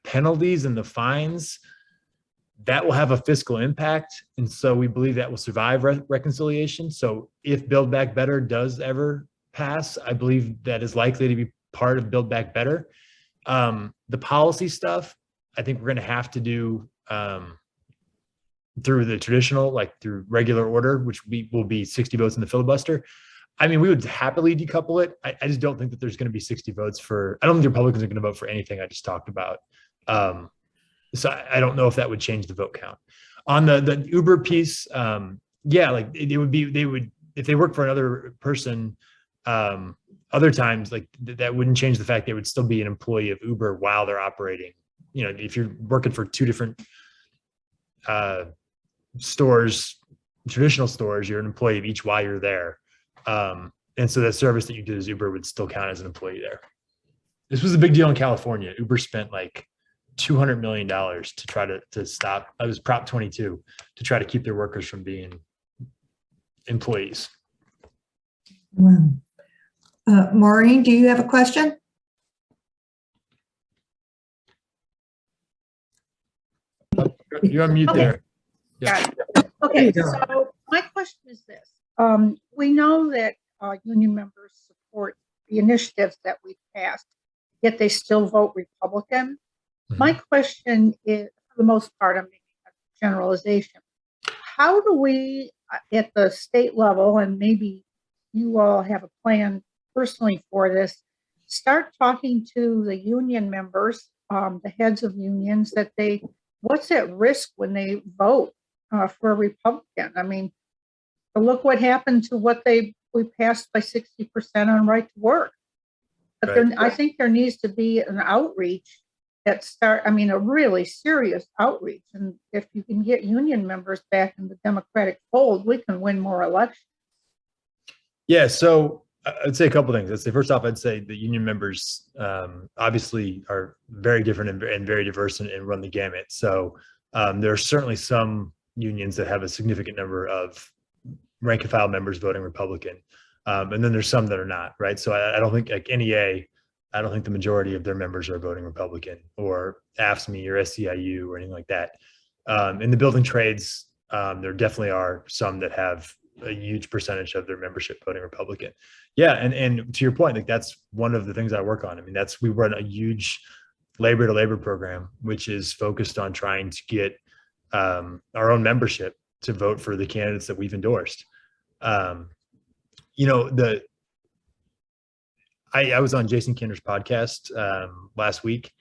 penalties and the fines that will have a fiscal impact. And so we believe that will survive reconciliation. So if Build Back Better does ever pass, I believe that is likely to be part of Build Back Better. The policy stuff, I think we're going to have to do through the traditional, like through regular order, which will be 60 votes in the filibuster. I mean, we would happily decouple it. I just don't think that there's going to be 60 votes for, I don't think the Republicans are going to vote for anything I just talked about. So I don't know if that would change the vote count. On the Uber piece, yeah, like it would be, if they work for another person, other times, like that wouldn't change the fact they would still be an employee of Uber while they're operating. You know, if you're working for two different stores, traditional stores, you're an employee of each while you're there. And so that service that you did as Uber would still count as an employee there. This was a big deal in California. Uber spent like $200 million to try to stop, it was Prop 22, to try to keep their workers from being employees. Wow. Maureen, do you have a question? You're on mute there. Yeah. There Okay, you go. so my question is this. We know that union members support the initiatives that we've passed, yet they still vote Republican. My question is, for the most part, I'm making a generalization. How do we, at the state level, and maybe you all have a plan personally for this, start talking to the union members, the heads of unions, that what's at risk when they vote for a Republican? I mean, look what happened to what we passed by 60% on right to work. But Right. I think there needs to be an outreach a really serious outreach. And if you can get union members back in the Democratic fold, we can win more elections. Yeah, so I'd say a couple things. I'd say, first off, I'd say the union members obviously are very different and very diverse and run the gamut. So there are certainly some unions that have a significant number of rank and file members voting Republican. And then there's some that are not, right? So I don't think, like NEA, I don't think the majority of their members are voting Republican, or AFSCME or SEIU or anything like that. In the building trades, there definitely are some that have a huge percentage of their membership voting Republican. Yeah, and to your point, like that's one of the things I work on. I mean, we run a huge labor to labor program, which is focused on trying to get our own membership to vote for the candidates that we've endorsed. You know, I was on Jason Kinder's podcast last week,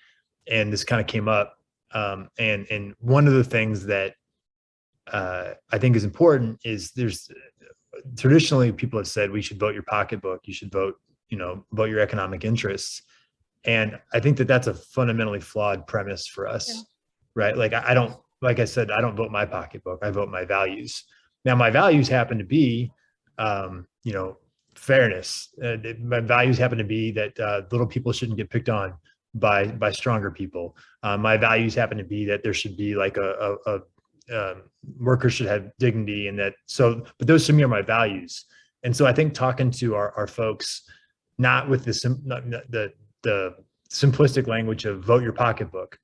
and this kind of came up. And one of the things that I think is important is traditionally people have said we should vote your pocketbook, you should vote your economic interests. And I think that that's a fundamentally flawed premise for us, right? Like like I said, I don't vote my pocketbook, I vote my values. Now my values happen to be, fairness. My values happen to be that little people shouldn't get picked on by stronger people. My values happen to be that there should be like workers should have dignity, and but those to me are my values. And so I think talking to our folks, not with the simplistic language of vote your pocketbook,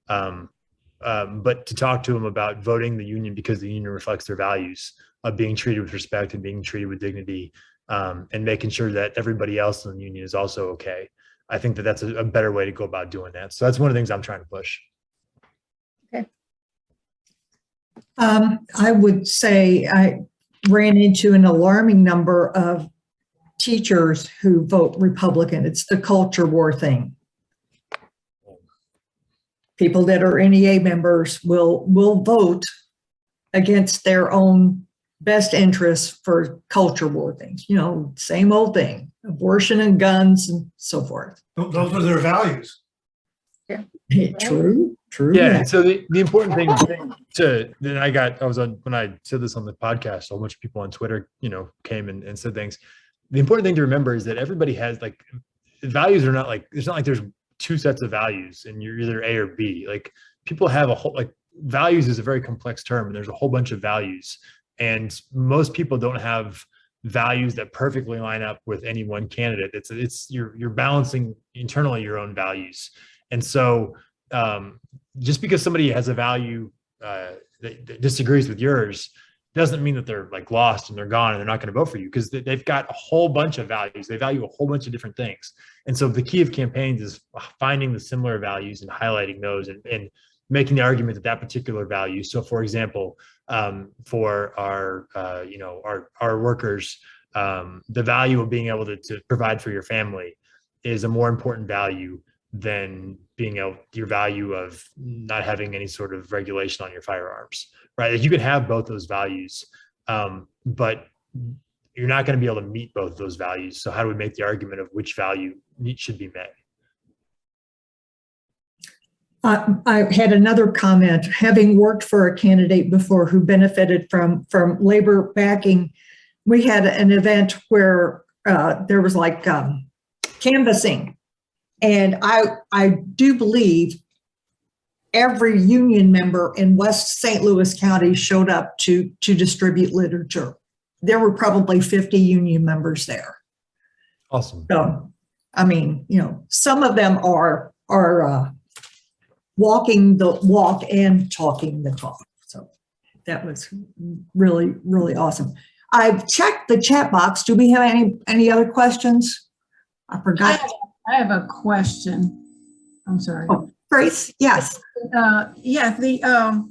but to talk to them about voting the union because the union reflects their values of being treated with respect and being treated with dignity, and making sure that everybody else in the union is also okay. I think that that's a better way to go about doing that. So that's one of the things I'm trying to push. Okay. I would say I ran into an alarming number of teachers who vote Republican. It's the culture war thing. People that are NEA members will vote against their own best interests for culture war things. Same old thing, abortion and guns and so forth. Those are their values. Yeah. True. Yeah. And so the important thing when I said this on the podcast, a whole bunch of people on Twitter, came and said things. The important thing to remember is that everybody has values are not like, it's not like there's two sets of values and you're either A or B. Like people have a whole, values is a very complex term, and there's a whole bunch of values. And most people don't have values that perfectly line up with any one candidate. You're balancing internally your own values. And so just because somebody has a value that disagrees with yours, doesn't mean that they're like lost and they're gone and they're not going to vote for you, because they've got a whole bunch of values. They value a whole bunch of different things. And so the key of campaigns is finding the similar values and highlighting those and making the argument that that particular value. So for example, for our, our workers, the value of being able to provide for your family is a more important value than being your value of not having any sort of regulation on your firearms, right? Like you can have both those values, but you're not going to be able to meet both those values. So how do we make the argument of which value should be met? I had another comment. Having worked for a candidate before who benefited from labor backing, we had an event where there was like canvassing. And I do believe every union member in West St. Louis County showed up to distribute literature. There were probably 50 union members there. Awesome. So, I mean, some of them are walking the walk and talking the talk. So that was really, really awesome. I've checked the chat box. Do we have any other questions? I forgot. I have a question. I'm sorry. Oh, Grace, yes. The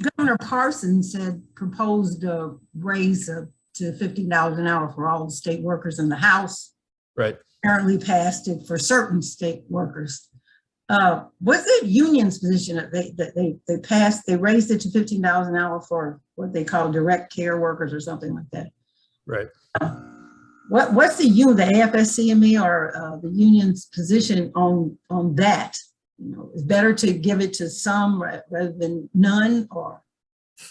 Governor Parsons had proposed a raise to $50 an hour for all the state workers in the House. Right. Apparently passed it for certain state workers. What's the union's position that they passed? They raised it to $15 an hour for what they call direct care workers or something like that. Right. What's the AFL-CIO or the union's position on that? It's better to give it to some rather than none, or?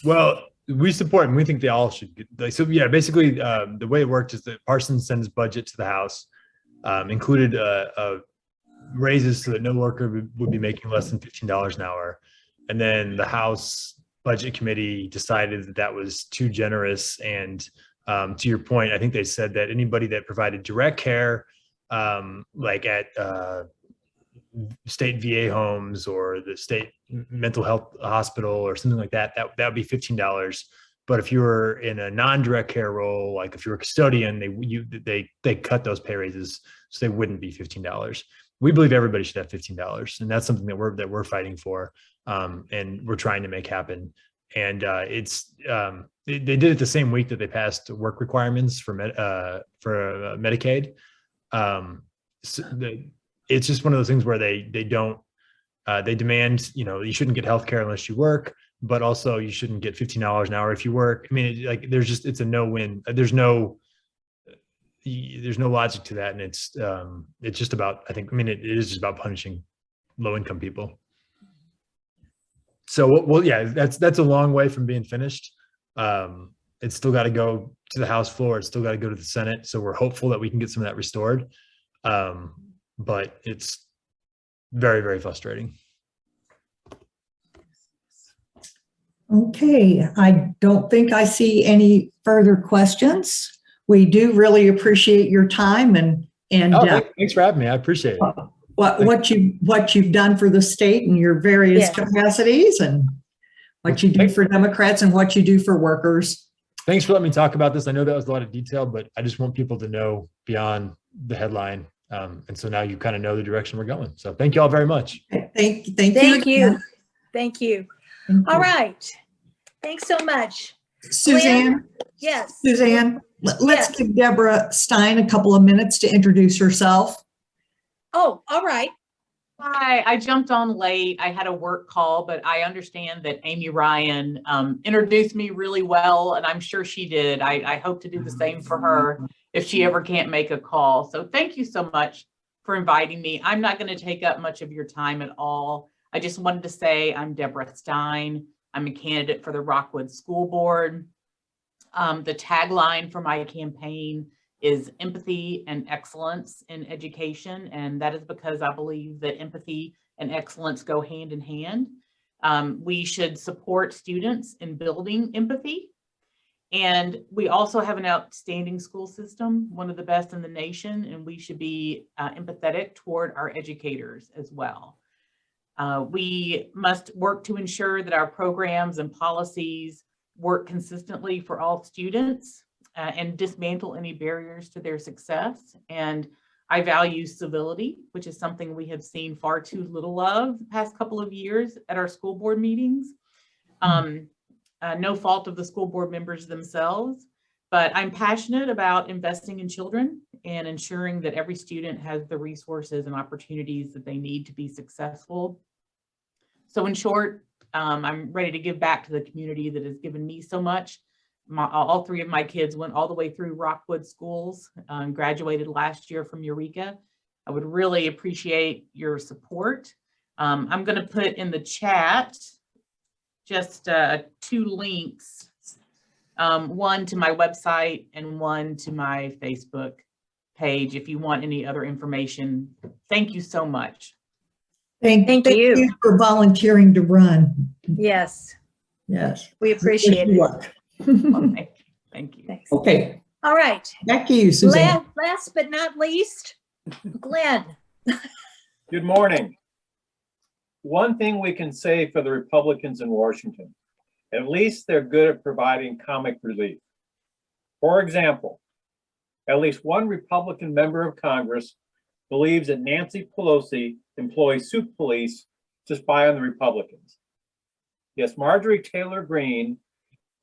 Well, we support and we think they all should get, so yeah, basically the way it worked is that Parsons sends budget to the House, included raises so that no worker would be making less than $15 an hour. And then the House Budget Committee decided that that was too generous. And to your point, I think they said that anybody that provided direct care, like at state VA homes or the state mental health hospital or something like that, that would be $15. But if you were in a non-direct care role, like if you were a custodian, they cut those pay raises, so they wouldn't be $15. We believe everybody should have $15, and that's something that we're fighting for, and we're trying to make happen. And they did it the same week that they passed work requirements for Medicaid. It's just one of those things where they demand, you shouldn't get health care unless you work, but also you shouldn't get $15 an hour if you work. I mean, it's a no-win. There's no logic to that. And it's just about, it is just about punishing low-income people. So, well, yeah, that's a long way from being finished. It's still got to go to the House floor. It's still got to go to the Senate. So we're hopeful that we can get some of that restored. But it's very, very frustrating. Okay, I don't think I see any further questions. We do really appreciate your time and thanks for having me. I appreciate it. What you've done for the state in your various capacities, and what you do for Democrats and what you do for workers. Thanks for letting me talk about this. I know that was a lot of detail, but I just want people to know beyond the headline. And so now you kind of know the direction we're going. So thank you all very much. Thank you. Thank you. All right. Thanks so much. Suzanne? Glenn? Yes. Suzanne, let's give Deborah Stein a couple of minutes to introduce herself. Oh, all right. Hi, I jumped on late. I had a work call, but I understand that Amy Ryan introduced me really well, and I'm sure she did. I hope to do the same for her if she ever can't make a call. So thank you so much for inviting me. I'm not going to take up much of your time at all. I just wanted to say I'm Deborah Stein. I'm a candidate for the Rockwood School Board. The tagline for my campaign is empathy and excellence in education. And that is because I believe that empathy and excellence go hand in hand. We should support students in building empathy. And we also have an outstanding school system, one of the best in the nation, and we should be empathetic toward our educators as well. We must work to ensure that our programs and policies work consistently for all students and dismantle any barriers to their success. And I value civility, which is something we have seen far too little of the past couple of years at our school board meetings. No fault of the school board members themselves, but I'm passionate about investing in children and ensuring that every student has the resources and opportunities that they need to be successful. So in short, I'm ready to give back to the community that has given me so much. All three of my kids went all the way through Rockwood schools, graduated last year from Eureka. I would really appreciate your support. I'm going to put in the chat just 2 links, one to my website and one to my Facebook page if you want any other information. Thank you so much. Thank you for volunteering to run. Yes, Yes. we appreciate Wish you it. luck. Thank you. Thanks. Okay, All right. back to you, Suzanne. Last but not least, Glenn. Good morning. One thing we can say for the Republicans in Washington, at least they're good at providing comic relief. For example, at least one Republican member of Congress believes that Nancy Pelosi employs soup police to spy on the Republicans. Yes, Marjorie Taylor Greene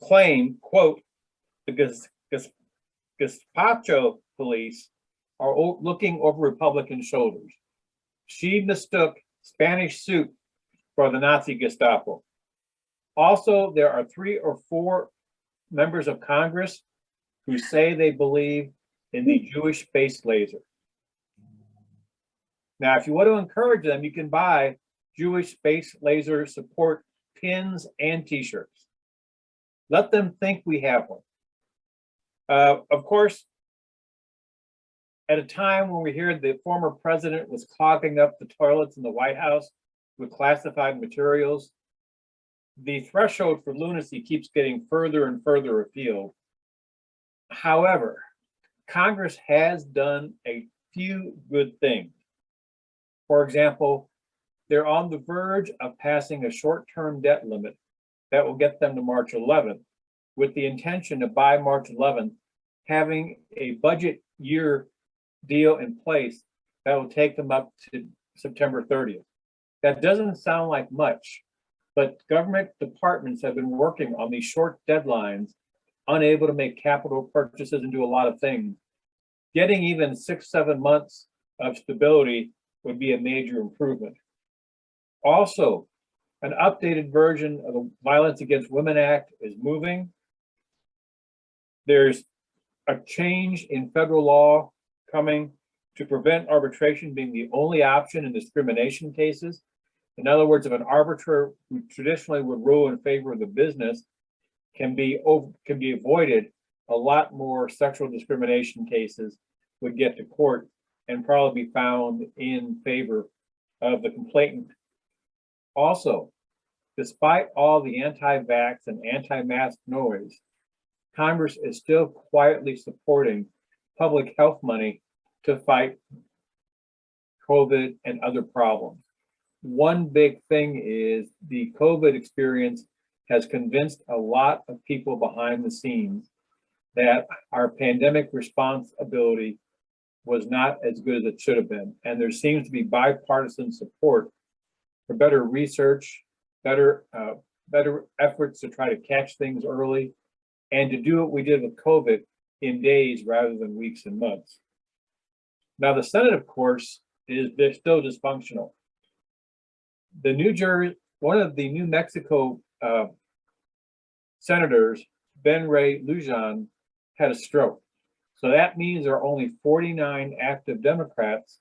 claimed, quote, the Gestapo police are looking over Republican shoulders. She mistook Spanish soup for the Nazi Gestapo. Also, there are 3 or 4 members of Congress who say they believe in the Jewish space laser. Now, if you want to encourage them, you can buy Jewish space laser support pins and t-shirts. Let them think we have one. Of course, at a time when we hear the former president was clogging up the toilets in the White House with classified materials, the threshold for lunacy keeps getting further and further afield. However, Congress has done a few good things. For example, they're on the verge of passing a short-term debt limit that will get them to March 11th, with the intention of by March 11th, having a budget year deal in place that will take them up to September 30th. That doesn't sound like much, but government departments have been working on these short deadlines, unable to make capital purchases and do a lot of things. Getting even 6-7 months of stability would be a major improvement. Also, an updated version of the Violence Against Women Act is moving. There's a change in federal law coming to prevent arbitration being the only option in discrimination cases. In other words, if an arbiter who traditionally would rule in favor of the business can be avoided, a lot more sexual discrimination cases would get to court and probably be found in favor of the complainant. Also, despite all the anti-vax and anti-mask noise, Congress is still quietly supporting public health money to fight COVID and other problems. One big thing is the COVID experience has convinced a lot of people behind the scenes that our pandemic response ability was not as good as it should have been. And there seems to be bipartisan support for better research, better efforts to try to catch things early, and to do what we did with COVID in days rather than weeks and months. Now, the Senate, of course, they're still dysfunctional. One of the New Mexico senators, Ben Ray Lujan, had a stroke. So that means there are only 49 active Democrats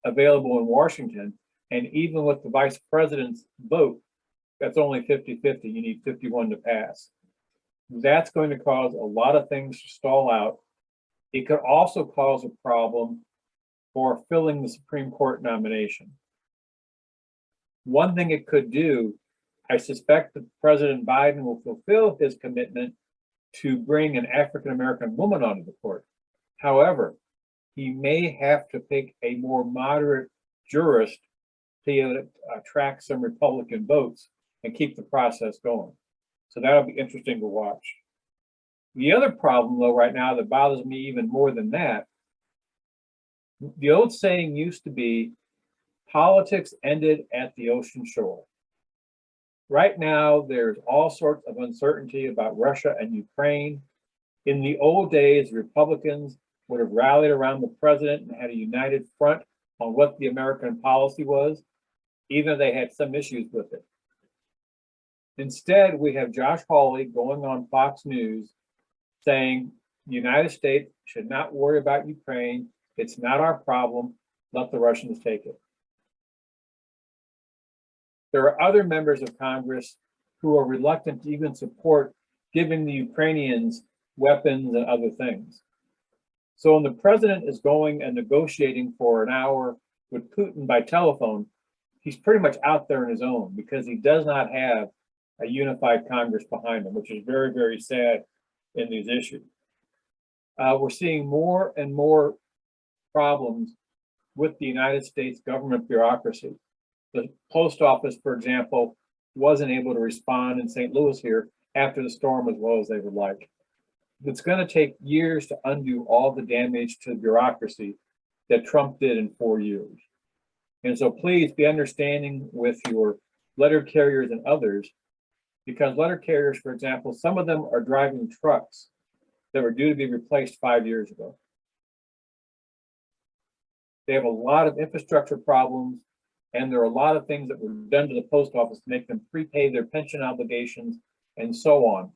available in Washington. And even with the vice president's vote, that's only 50-50. You need 51 to pass. That's going to cause a lot of things to stall out. It could also cause a problem for filling the Supreme Court nomination. One thing it could do, I suspect that President Biden will fulfill his commitment to bring an African-American woman onto the court. However, he may have to pick a more moderate jurist be able to attract some Republican votes and keep the process going. So that'll be interesting to watch. The other problem, though, right now that bothers me even more than that, the old saying used to be, politics ended at the ocean shore. Right now, there's all sorts of uncertainty about Russia and Ukraine. In the old days, Republicans would have rallied around the president and had a united front on what the American policy was, even if they had some issues with it. Instead, we have Josh Hawley going on Fox News saying the United States should not worry about Ukraine. It's not our problem. Let the Russians take it. There are other members of Congress who are reluctant to even support giving the Ukrainians weapons and other things. So when the president is going and negotiating for an hour with Putin by telephone, he's pretty much out there on his own because he does not have a unified Congress behind him, which is very, very sad in these issues. We're seeing more and more problems with the United States government bureaucracy. The post office, for example, wasn't able to respond in St. Louis here after the storm as well as they would like. It's going to take years to undo all the damage to the bureaucracy that Trump did in 4 years. And so please be understanding with your letter carriers and others, because letter carriers, for example, some of them are driving trucks that were due to be replaced 5 years ago. They have a lot of infrastructure problems, and there are a lot of things that were done to the post office to make them prepay their pension obligations and so on.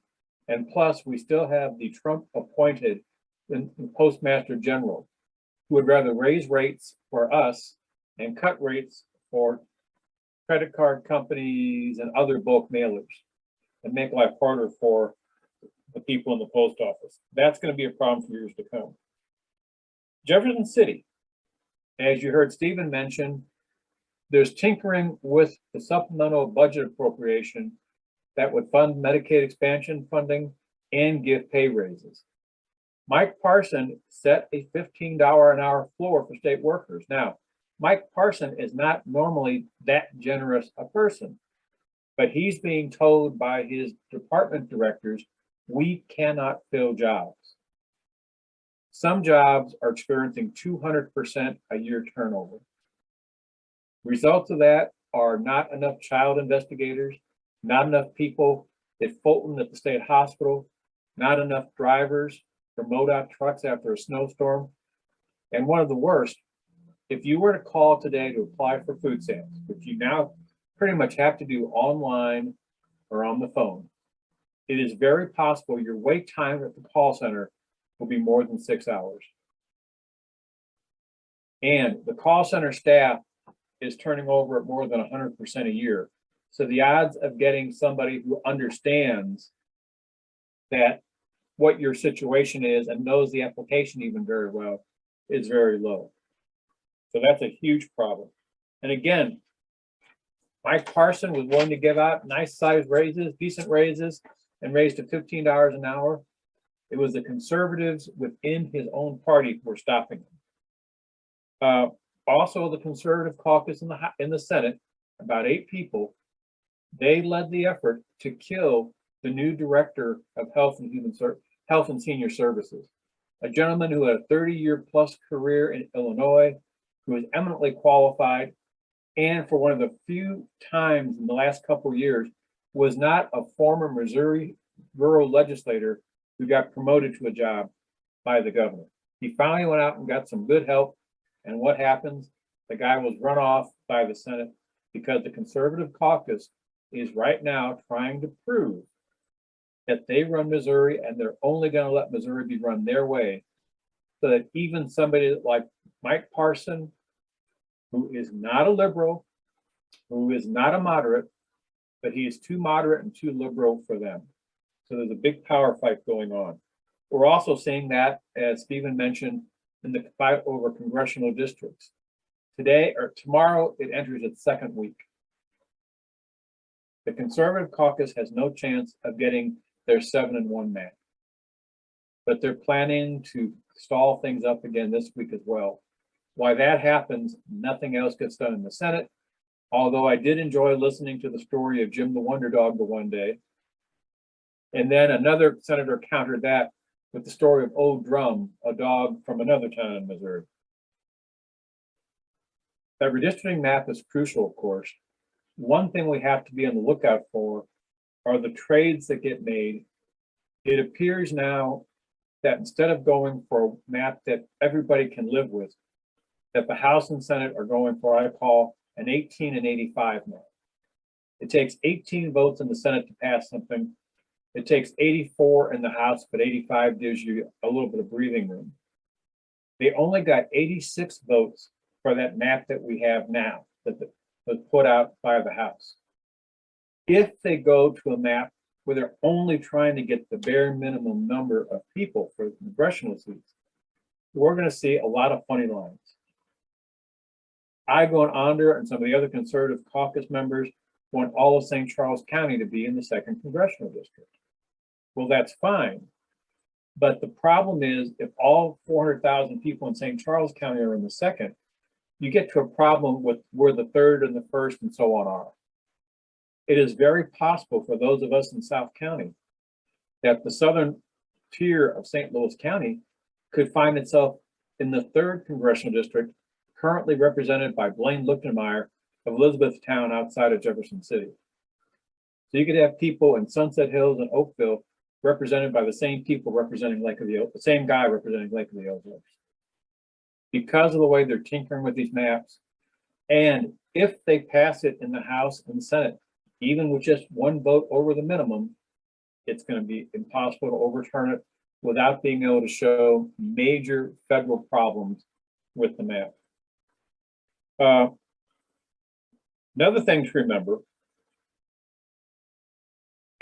And plus, we still have the Trump appointed Postmaster General, who would rather raise rates for us and cut rates for credit card companies and other bulk mailers and make life harder for the people in the post office. That's going to be a problem for years to come. Jefferson City, as you heard Stephen mention, there's tinkering with the supplemental budget appropriation that would fund Medicaid expansion funding and give pay raises. Mike Parson set a $15 an hour floor for state workers. Now, Mike Parson is not normally that generous a person, but he's being told by his department directors, we cannot fill jobs. Some jobs are experiencing 200% a year turnover. Results of that are not enough child investigators, not enough people at Fulton at the state hospital, not enough drivers for MoDOT trucks after a snowstorm. And one of the worst, if you were to call today to apply for food stamps, which you now pretty much have to do online or on the phone, it is very possible your wait time at the call center will be more than 6 hours. And the call center staff is turning over at more than 100% a year. So the odds of getting somebody who understands that what your situation is and knows the application even very well is very low. So that's a huge problem. And again, Mike Parson was willing to give out nice sized raises, decent raises, and raised to $15 an hour. It was the conservatives within his own party who were stopping him. Also, the conservative caucus in the Senate, about 8 people, they led the effort to kill the new director of Health and Senior Services, a gentleman who had a 30-year plus career in Illinois, who is eminently qualified, and for one of the few times in the last couple of years, was not a former Missouri rural legislator who got promoted to a job by the governor. He finally went out and got some good help. And what happens? The guy was run off by the Senate because the conservative caucus is right now trying to prove that they run Missouri and they're only going to let Missouri be run their way, so that even somebody like Mike Parson, who is not a liberal, who is not a moderate, but he is too moderate and too liberal for them. So there's a big power fight going on. We're also seeing that, as Stephen mentioned, in the fight over congressional districts. Today or tomorrow, it enters its second week. The conservative caucus has no chance of getting their 7-1 map, but they're planning to stall things up again this week as well. Why that happens, nothing else gets done in the Senate, Although I did enjoy listening to the story of Jim the Wonder Dog the one day. And then another senator countered that with the story of Old Drum, a dog from another town in Missouri. That redistricting map is crucial, of course. One thing we have to be on the lookout for are the trades that get made. It appears now that instead of going for a map that everybody can live with, that the House and Senate are going for what I call an 18 and 85 map. It takes 18 votes in the Senate to pass something. It takes 84 in the House, but 85 gives you a little bit of breathing room. They only got 86 votes for that map that we have now that was put out by the House. If they go to a map where they're only trying to get the bare minimum number of people for congressional seats, we're going to see a lot of funny lines. Igo and Onder and some of the other conservative caucus members want all of St. Charles County to be in the 2nd congressional district. Well, that's fine. But the problem is, if all 400,000 people in St. Charles County are in the 2nd, you get to a problem with where the 3rd and the 1st and so on are. It is very possible for those of us in South County that the southern tier of St. Louis County could find itself in the 3rd congressional district, currently represented by Blaine Lichtenmeyer of Elizabethtown outside of Jefferson City. So you could have people in Sunset Hills and Oakville represented by the same people representing Lake of the Ozarks, the same guy representing Lake of the Ozarks. Because of the way they're tinkering with these maps, and if they pass it in the House and the Senate, even with just one vote over the minimum, it's going to be impossible to overturn it without being able to show major federal problems with the map. Another thing to remember,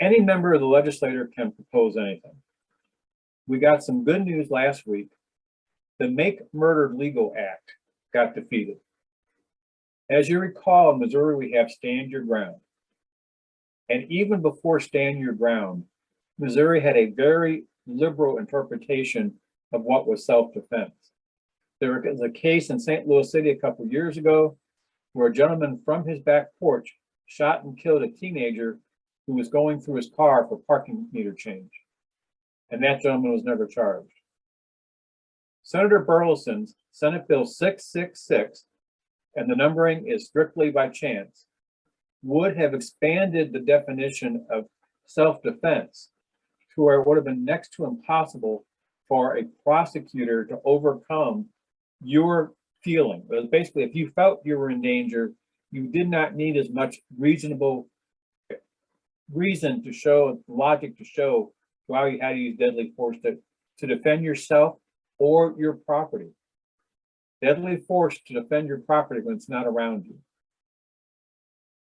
any member of the legislature can propose anything. We got some good news last week. The Make Murder Legal Act got defeated. As you recall, in Missouri, we have Stand Your Ground. And even before Stand Your Ground, Missouri had a very liberal interpretation of what was self-defense. There was a case in St. Louis City a couple of years ago where a gentleman from his back porch shot and killed a teenager who was going through his car for parking meter change. And that gentleman was never charged. Senator Burleson's Senate Bill 666, and the numbering is strictly by chance, would have expanded the definition of self-defense to where it would have been next to impossible for a prosecutor to overcome your feeling. It was basically, if you felt you were in danger, you did not need as much reasonable reason to show, logic to show why you had to use deadly force to defend yourself or your property. Deadly force to defend your property when it's not around you.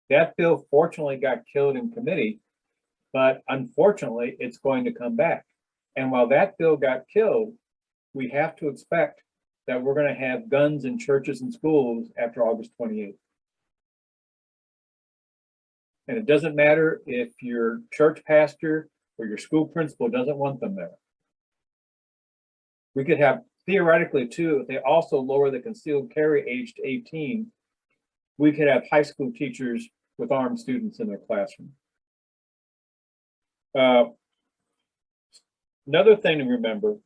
That bill fortunately got killed in committee, but unfortunately it's going to come back. And while that bill got killed, we have to expect that we're going to have guns in churches and schools after August 28th. And it doesn't matter if your church pastor or your school principal doesn't want them there. We could have, theoretically too, if they also lower the concealed carry age to 18, we could have high school teachers with armed students in their classroom. Another thing to remember,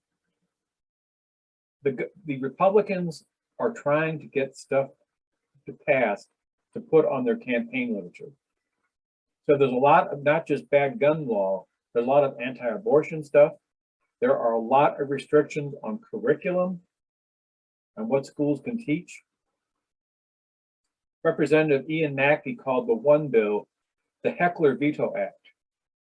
the Republicans are trying to get stuff to pass to put on their campaign literature. So there's a lot of not just bad gun law, there's a lot of anti-abortion stuff. There are a lot of restrictions on curriculum and what schools can teach. Representative Ian Mackey called the one bill the Heckler Veto Act.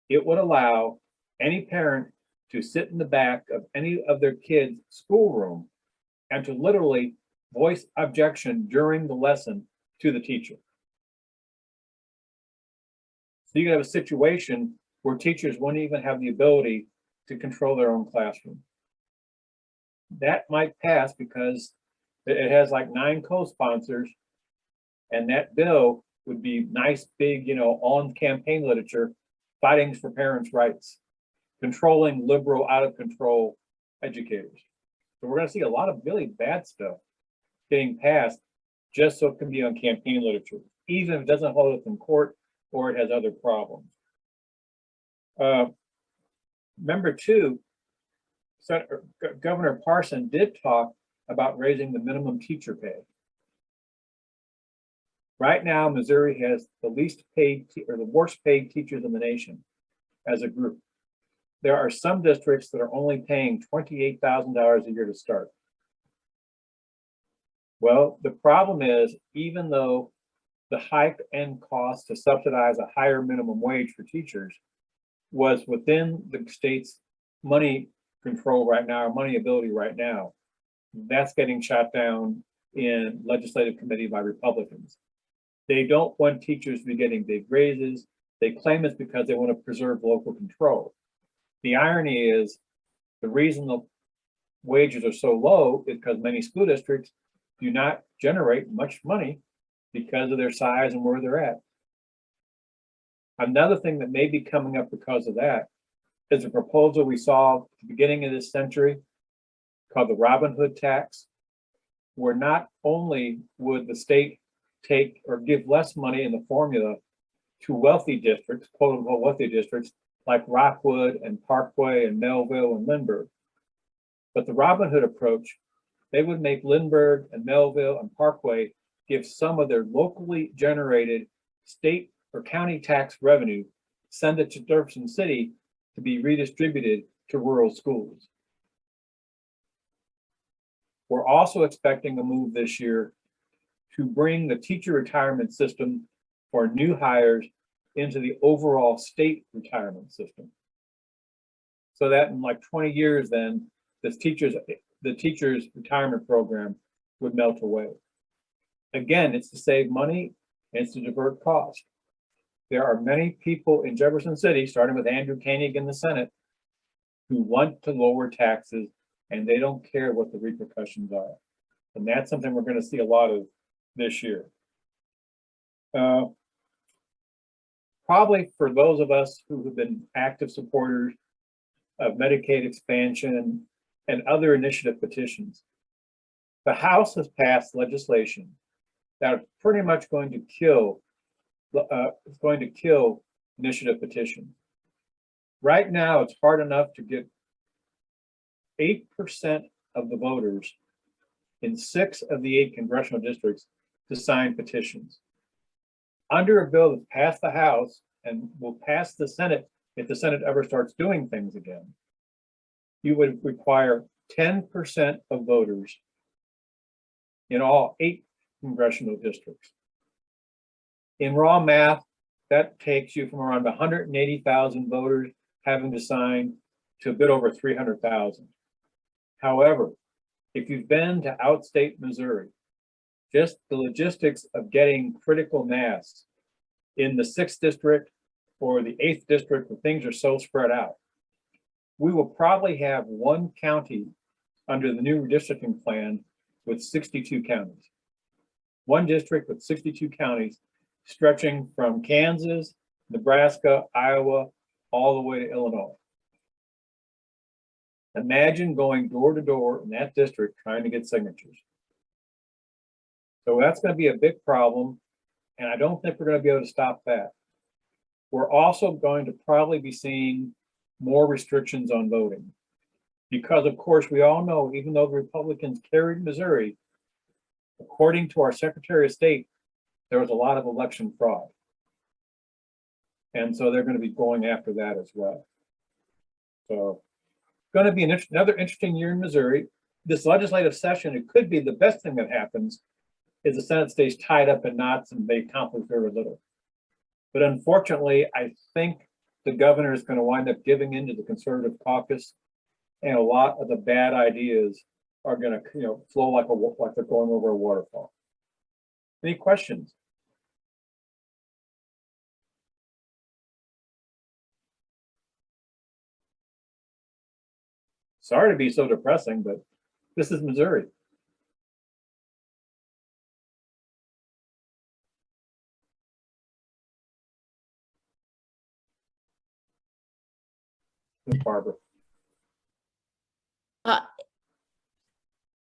It would allow any parent to sit in the back of any of their kids' schoolroom and to literally voice objection during the lesson to the teacher. So you could have a situation where teachers wouldn't even have the ability to control their own classroom. That might pass because it has like 9 co-sponsors, and that bill would be nice, big, on campaign literature, fighting for parents' rights, controlling liberal, out of control educators. So we're going to see a lot of really bad stuff getting passed just so it can be on campaign literature. even if it doesn't hold up in court or it has other problems. Number two, Governor Parson did talk about raising the minimum teacher pay. Right now, Missouri has the least paid or the worst paid teachers in the nation as a group. There are some districts that are only paying $28,000 a year to start. Well, the problem is, even though the hike and cost to subsidize a higher minimum wage for teachers was within the state's money control right now, or money ability right now, that's getting shot down in legislative committee by Republicans. They don't want teachers to be getting big raises. They claim it's because they want to preserve local control. The irony is the reason the wages are so low is because many school districts do not generate much money because of their size and where they're at. Another thing that may be coming up because of that is a proposal we saw at the beginning of this century called the Robin Hood tax, where not only would the state take or give less money in the formula to wealthy districts, quote unquote wealthy districts, like Rockwood and Parkway and Melville and Lindbergh, but the Robin Hood approach, they would make Lindbergh and Melville and Parkway give some of their locally generated state or county tax revenue, send it to Jefferson City to be redistributed to rural schools. We're also expecting a move this year to bring the teacher retirement system for new hires into the overall state retirement system. So that in like 20 years, then the teachers retirement program would melt away. Again, it's to save money and it's to divert cost. There are many people in Jefferson City, starting with Andrew Koenig in the Senate, who want to lower taxes and they don't care what the repercussions are. And that's something we're going to see a lot of this year. Probably for those of us who have been active supporters of Medicaid expansion and other initiative petitions, the House has passed legislation that is pretty much going to kill initiative petitions. Right now, it's hard enough to get 8% of the voters in 6 of the 8 congressional districts to sign petitions. Under a bill that passed the House and will pass the Senate, if the Senate ever starts doing things again, you would require 10% of voters in all 8 congressional districts. In raw math, that takes you from around 180,000 voters having to sign to a bit over 300,000. However, if you've been to outstate Missouri, just the logistics of getting critical mass in the 6th district or the 8th district where things are so spread out, we will probably have one county under the new redistricting plan with 62 counties. One district with 62 counties stretching from Kansas, Nebraska, Iowa, all the way to Illinois. Imagine going door to door in that district trying to get signatures. So that's going to be a big problem, and I don't think we're going to be able to stop that. We're also going to probably be seeing more restrictions on voting because, of course, we all know, even though the Republicans carried Missouri, according to our Secretary of State, there was a lot of election fraud. And so they're going to be going after that as well. So it's going to be another interesting year in Missouri. This legislative session, it could be the best thing that happens is the Senate stays tied up in knots and they accomplish very little. But unfortunately, I think the governor is going to wind up giving into the conservative caucus, and a lot of the bad ideas are going to, flow like they're going over a waterfall. Any questions? Sorry to be so depressing, but this is Missouri. Barbara.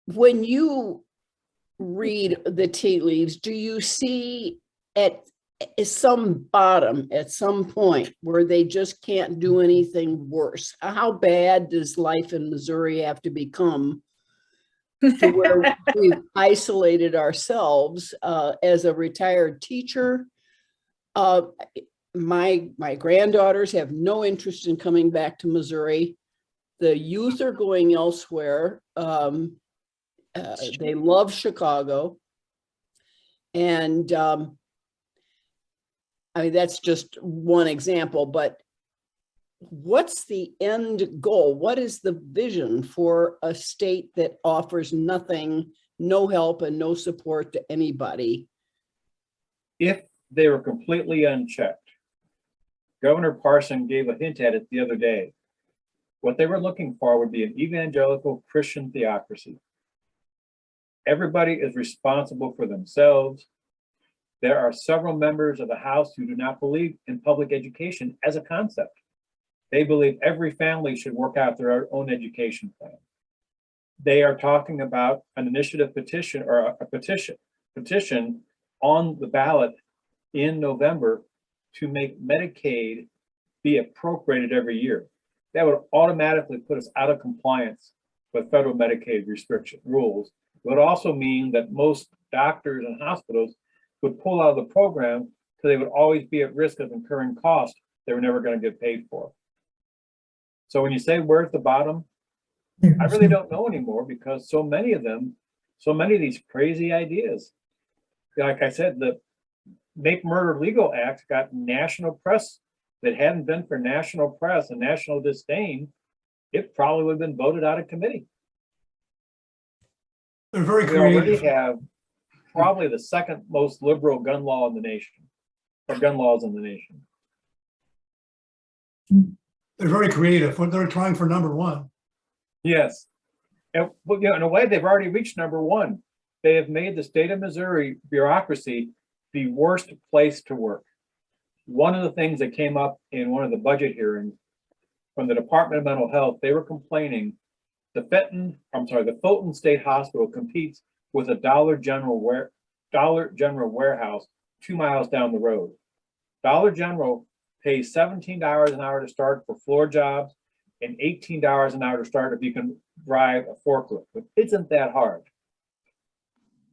When you read the tea leaves, do you see at some bottom, at some point where they just can't do anything worse? How bad does life in Missouri have to become to where we've isolated ourselves? As a retired teacher, my granddaughters have no interest in coming back to Missouri. The youth are going elsewhere. They love Chicago. And I mean, that's just one example, but what's the end goal? What is the vision for a state that offers nothing, no help and no support to anybody? If they were completely unchecked, Governor Parson gave a hint at it the other day. What they were looking for would be an evangelical Christian theocracy. Everybody is responsible for themselves. There are several members of the House who do not believe in public education as a concept. They believe every family should work out their own education plan. They are talking about an initiative petition or a petition on the ballot in November to make Medicaid be appropriated every year. That would automatically put us out of compliance with federal Medicaid restriction rules. It would also mean that most doctors and hospitals would pull out of the program because they would always be at risk of incurring costs they were never going to get paid for. So when you say where's the bottom, I really don't know anymore, because so many of these crazy ideas, like I said, the Make Murder Legal Act got national press. That hadn't been for national press and national disdain, it probably would have been voted out of committee. They're very We already creative. have probably the second most liberal gun law in the nation, or gun laws in the nation. They're very creative. They're trying for number one. Yes. And well, you know, in a way, they've already reached number one. They have made the state of Missouri bureaucracy the worst place to work. One of the things that came up in one of the budget hearings from the Department of Mental Health, they were complaining the Fulton State Hospital competes with a Dollar General warehouse 2 miles down the road. Dollar General pays $17 an hour to start for floor jobs and $18 an hour to start if you can drive a forklift. But isn't that hard?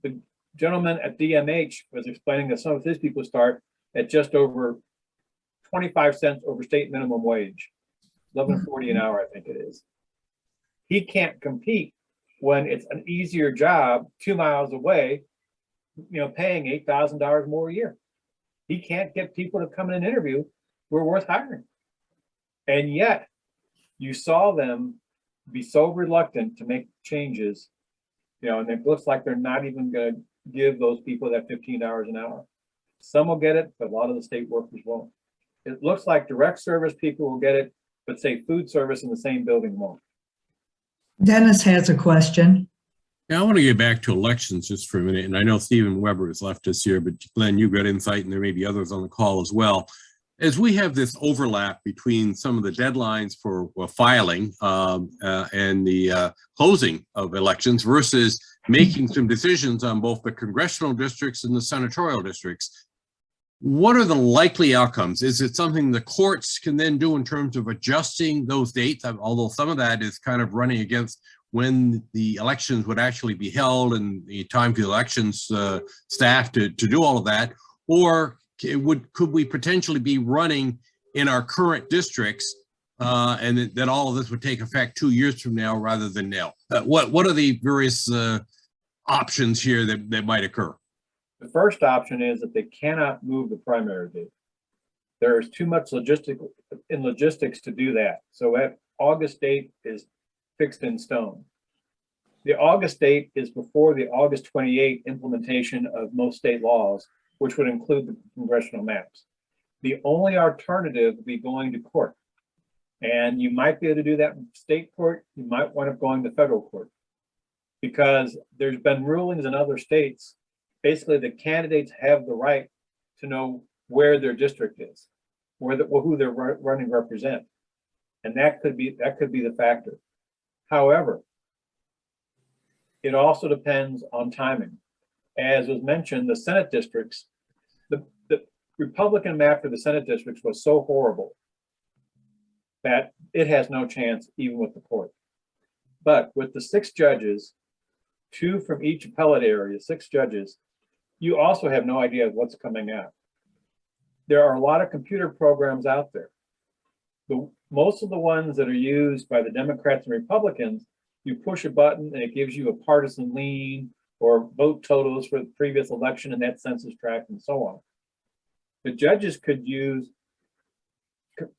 The gentleman at DMH was explaining that some of his people start at just over 25 cents over state minimum wage, $11.40 an hour, I think it is. He can't compete when it's an easier job 2 miles away, you know, paying $8,000 more a year. He can't get people to come in and interview who are worth hiring. And yet you saw them be so reluctant to make changes, you know, and it looks like they're not even going to give those people that $15 an hour. Some will get it, but a lot of the state workers won't. It looks like direct service people will get it, but say food service in the same building won't. Dennis has a question. Yeah, I want to get back to elections just for a minute. And I know Stephen Weber has left us here, but Glenn, you've got insight, and there may be others on the call as well. As we have this overlap between some of the deadlines for filing and the closing of elections versus making some decisions on both the congressional districts and the senatorial districts, what are the likely outcomes? Is it something the courts can then do in terms of adjusting those dates? Although some of that is kind of running against when the elections would actually be held and the time for the elections staff to do all of that, or could we potentially be running in our current districts and that all of this would take effect 2 years from now rather than now? What are the various options here that might occur? The first option is that they cannot move the primary date. There is too much logistics to do that. So that August date is fixed in stone. The August date is before the August 28 implementation of most state laws, which would include the congressional maps. The only alternative would be going to court. And you might be able to do that in state court. You might wind up going to federal court, because there's been rulings in other states. Basically, the candidates have the right to know where their district is, who they're running represent. And that could be the factor. However, it also depends on timing. As was mentioned, the Senate districts, Republican map for the Senate districts was so horrible that it has no chance even with the court. But with the 6 judges, 2 from each appellate area, 6 judges, you also have no idea what's coming out. There are a lot of computer programs out there. Most of the ones that are used by the Democrats and Republicans, you push a button and it gives you a partisan lean or vote totals for the previous election and that census tract and so on. The judges could use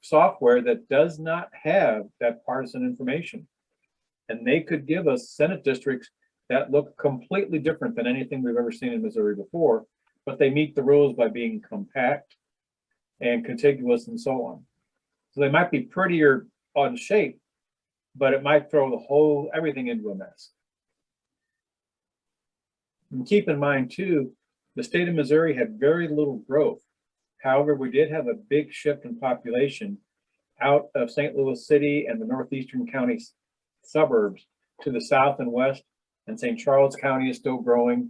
software that does not have that partisan information. And they could give us Senate districts that look completely different than anything we've ever seen in Missouri before, but they meet the rules by being compact and contiguous and so on. So they might be prettier on shape, but it might throw everything into a mess. And keep in mind too, the state of Missouri had very little growth. However, we did have a big shift in population out of St. Louis City and the northeastern county suburbs to the south and west, and St. Charles County is still growing.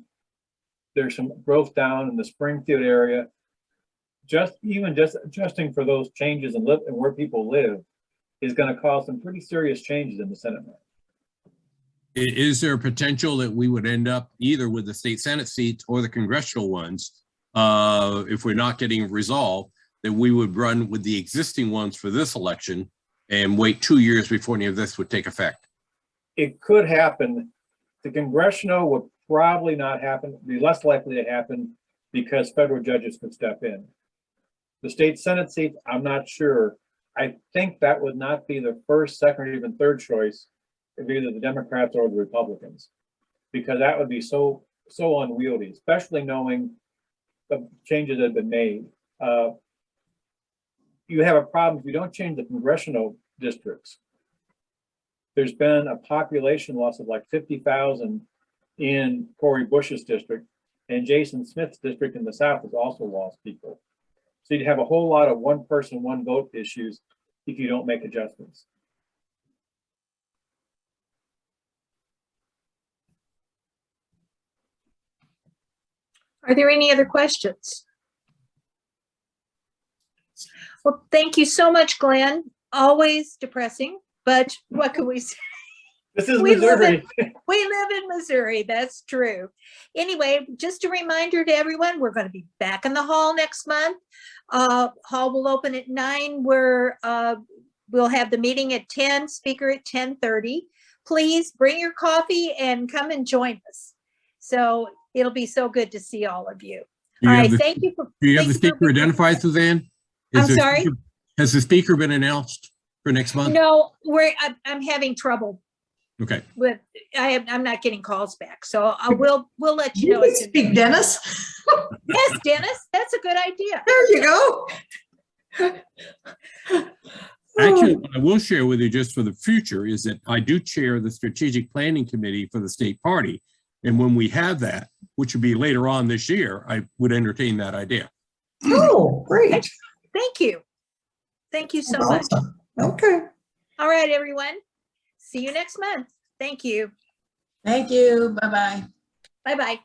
There's some growth down in the Springfield area. Just adjusting for those changes and where people live is going to cause some pretty serious changes in the Senate map. Is there a potential that we would end up either with the state Senate seats or the congressional ones, if we're not getting resolved, that we would run with the existing ones for this election and wait 2 years before any of this would take effect? It could happen. The congressional would probably not happen, be less likely to happen because federal judges could step in. The state Senate seats, I'm not sure. I think that would not be the first, second, or even third choice of either the Democrats or the Republicans, because that would be so unwieldy, especially knowing the changes that have been made. You have a problem if you don't change the congressional districts. There's been a population loss of like 50,000 in Corey Bush's district, and Jason Smith's district in the South has also lost people. So you'd have a whole lot of one person, one vote issues if you don't make adjustments. Are there any other questions? Well, thank you so much, Glenn. Always depressing, but what can we say? This is We Missouri. We live in Missouri, that's true. Anyway, just a reminder to everyone, we're going to be back in the hall next month. Hall will open at 9. We'll have the meeting at 10, speaker at 10:30. Please bring your coffee and come and join us. So it'll be so good to see all of you. All right, thank you. Do you have the speaker identified, Suzanne? I'm sorry? Has the speaker been announced for next month? No, I'm having trouble Okay. with, I'm not getting calls back. So we'll let you You know. can speak, Dennis. Yes, Dennis, that's a good idea. There you go. Actually, what I will share with you just for the future is that I do chair the strategic planning committee for the state party. And when we have that, which would be later on this year, I would entertain that idea. Oh, great. Thank you. Thank you so That's much. awesome. Okay. All right, everyone. See you next month. Thank you. Thank you. Bye-bye. Bye-bye.